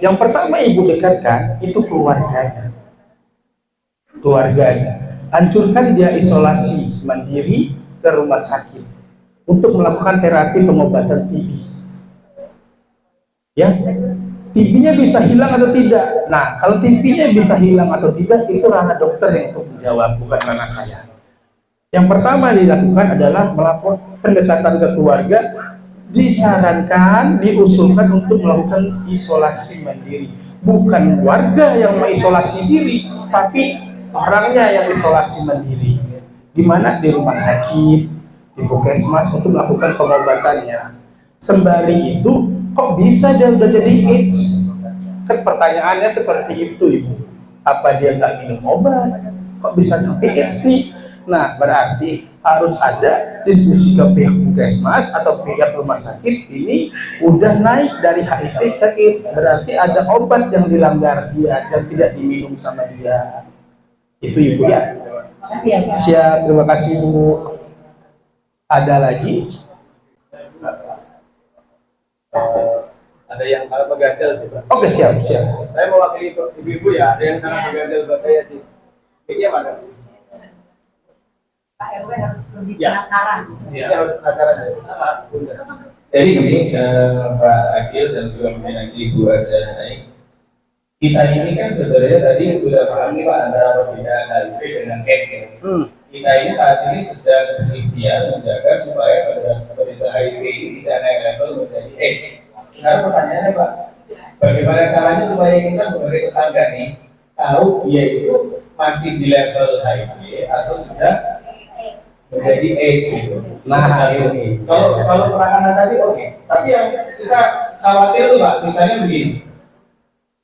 Yang pertama ibu dekatkan itu keluarganya. Hancurkan dia isolasi mandiri ke rumah sakit untuk melakukan terapi pengobatan TB. Ya, TB-nya bisa hilang atau tidak? Nah, kalau TB-nya bisa hilang atau tidak, itu ranah dokter yang untuk menjawab, bukan ranah saya. Yang pertama dilakukan adalah melapor pendekatan ke keluarga, disarankan, diusulkan untuk melakukan isolasi mandiri. Bukan warga yang mengisolasi diri, tapi orangnya yang isolasi mandiri. Di mana? Di rumah sakit, di puskesmas untuk melakukan pengobatannya. Sembari itu, kok bisa dia udah jadi AIDS? Kan pertanyaannya seperti itu, Ibu. Apa dia nggak minum obat? Kok bisa sampai AIDS nih? Nah, berarti harus ada diskusi ke pihak puskesmas atau pihak rumah sakit ini udah naik dari HIV ke AIDS, berarti ada obat yang dilanggar dia dan tidak diminum sama dia. Itu Ibu ya. Makasih ya Pak. Siap, terima kasih Bu. Ada lagi? Ada yang sangat mengganjal sih Pak. Oke, siap, siap. Saya mewakili ibu-ibu ya, ada yang sangat mengganjal buat saya sih. Ini mana? Pak RW harus lebih Ya. penasaran. Ini harus penasaran ya. Jadi gini, Pak Akil dan juga mungkin nanti Ibu Arsa naik. Kita ini kan sebenarnya tadi sudah paham nih Pak antara perbedaan HIV dengan AIDS ya. Kita ini saat ini sedang berikhtiar menjaga supaya penderita HIV ini tidak naik level menjadi AIDS. Sekarang pertanyaannya Pak, bagaimana caranya supaya kita sebagai tetangga nih tahu dia itu masih di level HIV atau sudah menjadi AIDS gitu. Nah, ini. Kalau penanganan tadi oke. Tapi yang kita khawatir tuh Pak, misalnya begini.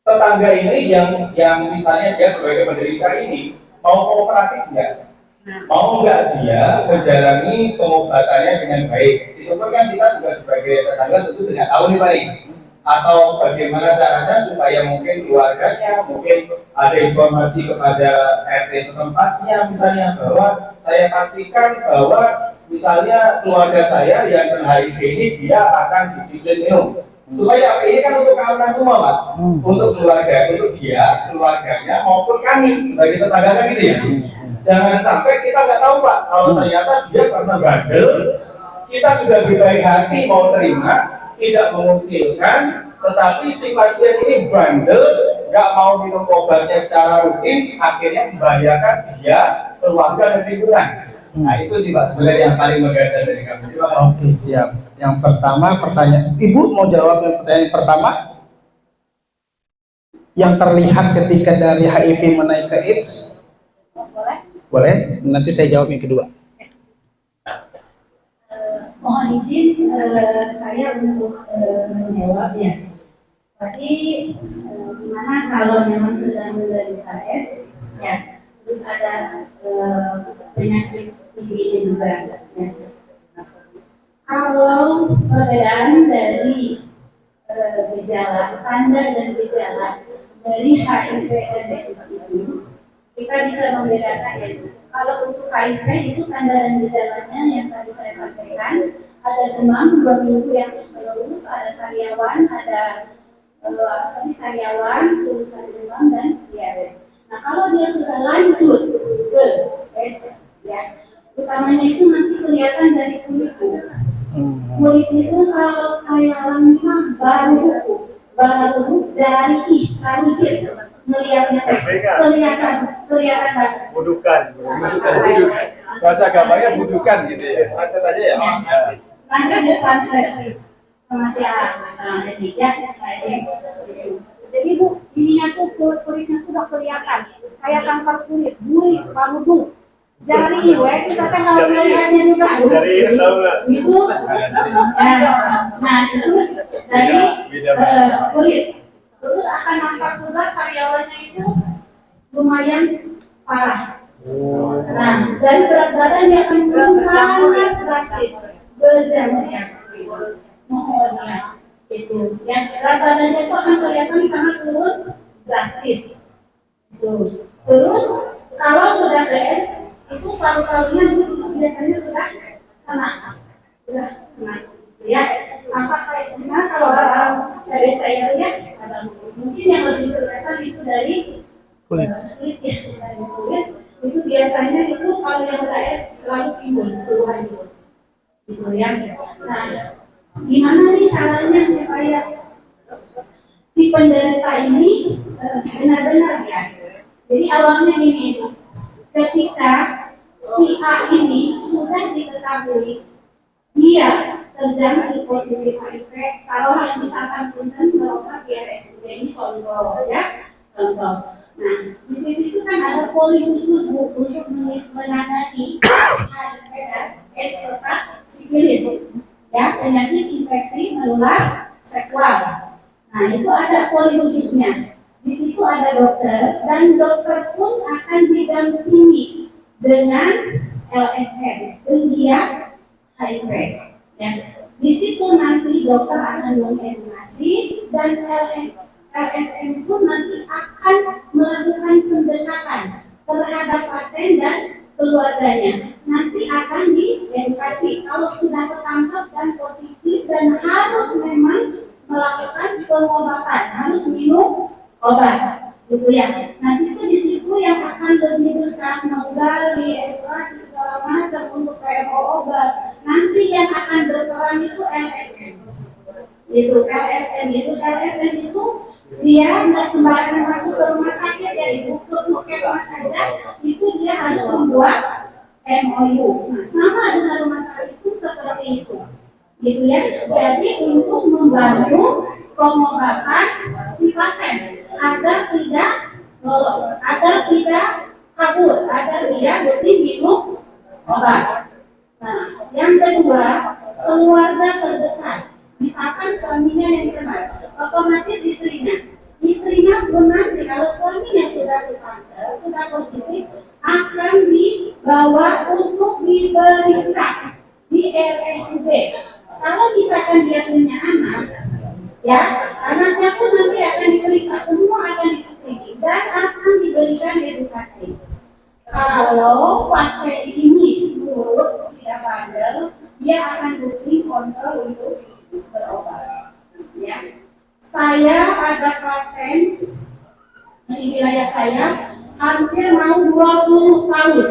Tetangga ini yang misalnya dia sebagai penderita ini mau kooperatif nggak? Mau nggak dia menjalani pengobatannya dengan baik? Itu pun kan kita juga sebagai tetangga tentu tidak tahu nih Pak. Atau bagaimana caranya supaya mungkin keluarganya, mungkin ada informasi kepada RT setempatnya misalnya bahwa saya pastikan bahwa misalnya keluarga saya yang kena HIV ini dia akan disiplin minum. Supaya ini kan untuk keamanan semua Pak, untuk keluarga, untuk dia, keluarganya maupun kami sebagai tetangga kan gitu ya. Jangan sampai kita nggak tahu Pak, kalau ternyata dia karena bandel, kita sudah berbaik hati mau terima, tidak mengucilkan, tetapi si pasien ini bandel, nggak mau minum obatnya secara rutin, akhirnya membahayakan dia, keluarga dan lingkungan. Nah itu sih Pak sebenarnya yang paling mengganjal dari kami. Oke, siap. Yang pertama pertanyaan, Ibu mau jawab yang pertanyaan pertama? Yang terlihat ketika dari HIV menaik ke AIDS? Boleh? Boleh? Nanti saya jawab yang kedua. Mohon izin saya untuk menjawab ya. Tadi gimana kalau memang sudah menderita AIDS ya, terus ada penyakit TB juga ya. Kalau perbedaan dari gejala, tanda dan gejala dari HIV dan AIDS itu kita bisa membedakan ya. Kalau untuk HIV itu tanda dan gejalanya yang tadi saya sampaikan, ada demam 2 minggu yang terus menerus, ada sariawan, ada sariawan, turusan demam dan diare. Nah kalau dia sudah lanjut ke AIDS, ya utamanya itu nanti kelihatan dari kulit. Kulit itu kalau sariawan memang baru jari rajin melihatnya kelihatan banget. Budukan. Bahasa agamanya budukan gitu ya. Macet aja ya. Nanti bukan sama si ini ya. Jadi Bu, ininya tuh kulitnya tuh udah kelihatan kayak kanker kulit, burik, parudung. Dari kita kan kalau melihatnya juga Dari tahu nggak? itu nah itu dari kulit. Terus akan nampak juga sariawannya itu lumayan parah. Nah, dari berat badan dia akan turun sangat drastis, berjamnya, mohonnya itu. Yang berat badannya itu akan kelihatan sangat turun drastis. Itu. Terus kalau sudah ke AIDS, itu paru-parunya biasanya sudah kena, ya. Apa kayak gimana kalau orang dari saya lihat ada mungkin yang lebih kelihatan itu dari kulit ya, dari kulit itu biasanya itu kalau yang udah AIDS selalu timbul keluhan gitu ya. Nah, gimana nih caranya supaya si penderita ini benar-benar ya. Jadi awalnya gini Ibu, ketika si A ini sudah diketahui dia terjangkit positif HIV, kalau misalkan punten berobat di RSUD, ini contoh ya, contoh. Nah, di situ itu kan ada poli khusus Bu untuk menangani HIV dan AIDS serta sifilis, ya, penyakit infeksi menular seksual. Nah, itu ada poli khususnya. Di situ ada dokter, dan dokter pun akan didampingi dengan LSM, penggiat HIV. Ya. Di situ nanti dokter akan mengedukasi, dan LSM pun nanti akan melakukan pendekatan terhadap pasien dan keluarganya. Nanti akan diedukasi kalau sudah tertangkap dan positif dan harus memang melakukan pengobatan, harus minum obat, gitu ya. Nanti itu di situ yang akan lebih dekat menggali edukasi segala macam untuk PMO obat. Nanti yang akan berperan itu LSM. LSM itu dia nggak sembarangan masuk ke rumah sakit ya Ibu, ke puskesmas saja, itu dia harus membuat MOU. Nah, sama dengan rumah sakit pun seperti itu, gitu ya. Jadi untuk membantu pengobatan si pasien agar tidak lolos, agar tidak kabur, agar dia rutin minum obat. Nah, yang kedua, keluarga terdekat. Misalkan suaminya yang kena, otomatis istrinya pun nanti kalau suaminya sudah tertangkap, sudah positif, akan dibawa untuk diperiksa di RSUD. Kalau misalkan dia punya anak, ya, anaknya pun nanti akan diperiksa, semua akan di-screening dan akan diberikan edukasi. Kalau pasien ini nurut, tidak bandel, dia akan rutin kontrol untuk berobat. Ya, saya ada pasien di wilayah saya hampir mau 20 tahun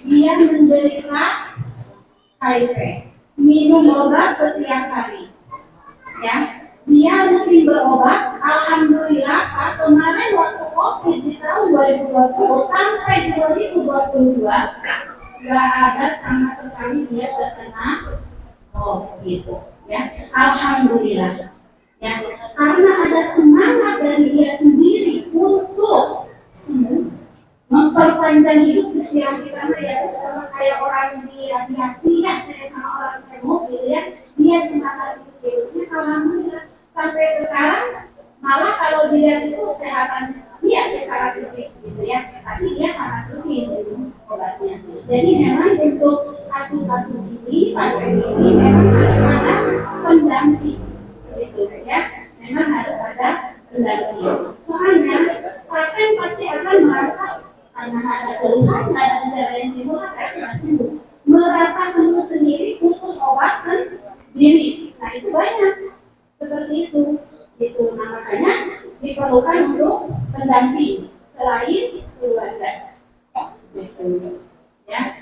dia menderita HIV, minum obat setiap hari. Ya, dia rutin berobat. Alhamdulillah, kemarin waktu COVID di tahun 2020 sampai 2022 nggak ada sama sekali dia terkena COVID. Ya, alhamdulillah. Ya, karena ada semangat dari dia sendiri untuk sembuh, memperpanjang hidup istilah kita ya, sama kayak orang di aviasi ya, kayak sama orang remok gitu ya. Dia semangat hidupnya, alhamdulillah sampai sekarang. Malah kalau dilihat itu kesehatan dia secara fisik gitu ya, tapi dia sangat rutin minum obatnya. Jadi memang untuk kasus-kasus ini, pasien ini memang harus ada pendamping, gitu ya. Memang harus ada pendamping. Soalnya pasien pasti akan merasa karena ada keluhan, ada gejala yang timbul, saya tidak sembuh, merasa sembuh sendiri, putus obat sendiri. Nah itu banyak seperti itu. Gitu. Nah, makanya diperlukan untuk pendamping selain keluarga. Gitu. Ya.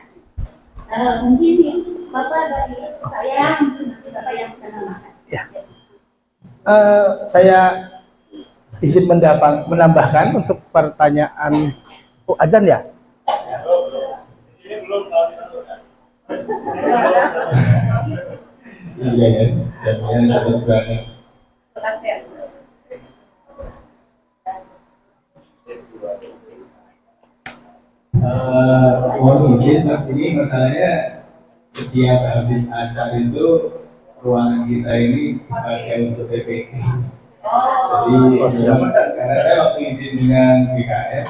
Mungkin Bapak dari saya, mungkin Bapak yang menambahkan. Ya. Saya izin menambahkan untuk pertanyaan Azan ya. Iya ya, jaminan dapat banget. Mohon izin, ini masalahnya setiap habis asar itu ruangan kita ini dipakai untuk PPT. Jadi karena saya waktu izin dengan BKM,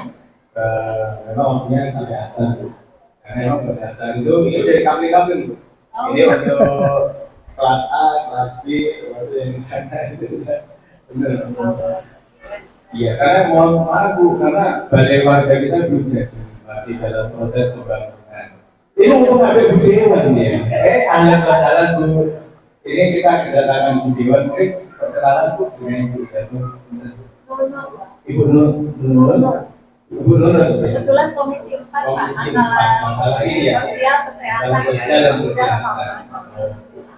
memang waktunya sampai asar. Karena memang pada asar itu ini dari kami. Ini untuk kelas A, kelas B, termasuk yang di sana itu sudah benar semua. Iya, karena mohon maaf Bu, karena balai warga kita belum jadi, masih dalam proses pembangunan. Ini untuk ada Bu Dewan ya. Ada masalah Bu. Ini kita kedatangan Bu Dewan, perkenalan Bu dengan Ibu satu. Ibu Nur. Kebetulan Komisi 4 Pak, masalah ini ya. Sosial, Kesehatan, Masalah sosial dan kesehatan.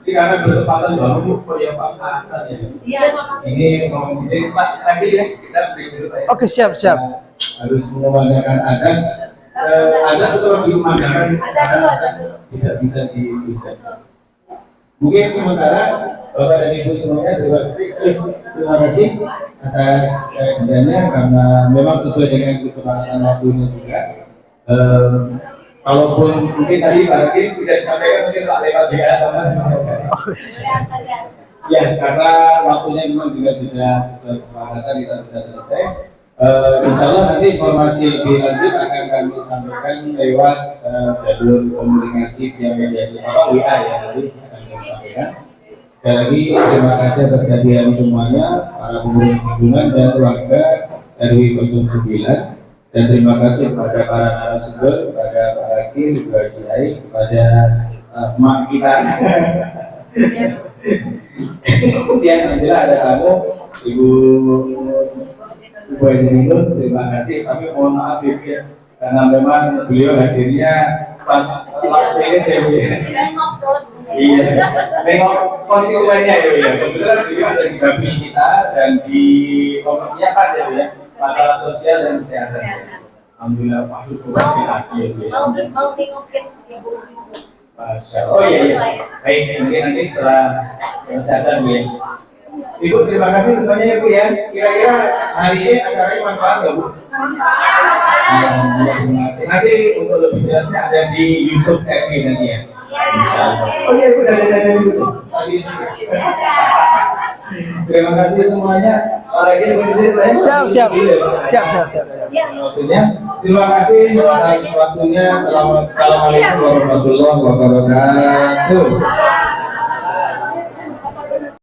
Ini karena bertepatan banget Bu, yang pas asal ya. Iya, ini Komisi 4 lagi ya, kita beri dulu Pak. Oke, siap. Harus mengumandangkan adat. Adat itu harus diumandangkan karena tidak bisa ditunda. Mungkin sementara Bapak dan Ibu semuanya terima kasih atas kehadirannya karena memang sesuai dengan kesepakatan waktunya juga. Kalaupun mungkin tadi Pak Hakim bisa disampaikan mungkin Pak lewat juga teman. Ya, karena waktunya memang juga sudah sesuai kesepakatan, kita sudah selesai. Insya Allah nanti informasi lebih lanjut akan kami sampaikan lewat jalur komunikasi via media sosial WA ya, nanti akan kami sampaikan. Sekali lagi terima kasih atas kehadiran semuanya, para pengurus lingkungan dan warga RW 09. Dan terima kasih kepada para narasumber, kepada Pak Hakim, kepada Syai, kepada mak kita. Kemudian alhamdulillah ada tamu Ibu Haji, terima kasih. Tapi mohon maaf Ibu ya, karena memang beliau hadirnya pas minute ya Bu ya. Iya, nengok konstituennya ya Bu ya. Kebetulan beliau ada di Bapi kita dan di komisinya pas ya Bu ya, masalah sosial dan kesehatan. Alhamdulillah Pak Syukur lagi ya Bu ya. Mau tengokin ibu. Masya Allah. Oh iya, iya. Baik, mungkin nanti setelah selesai Bu ya. Ibu terima kasih semuanya ya Bu ya. Kira-kira hari ini acaranya manfaat nggak Bu? Terima kasih. Nanti untuk lebih jelasnya ada di YouTube RW nanti ya. Oh iya Bu, ada di YouTube. Terima kasih semuanya. Lagi Siap. Waktunya. Terima kasih atas waktunya. Assalamualaikum warahmatullahi wabarakatuh.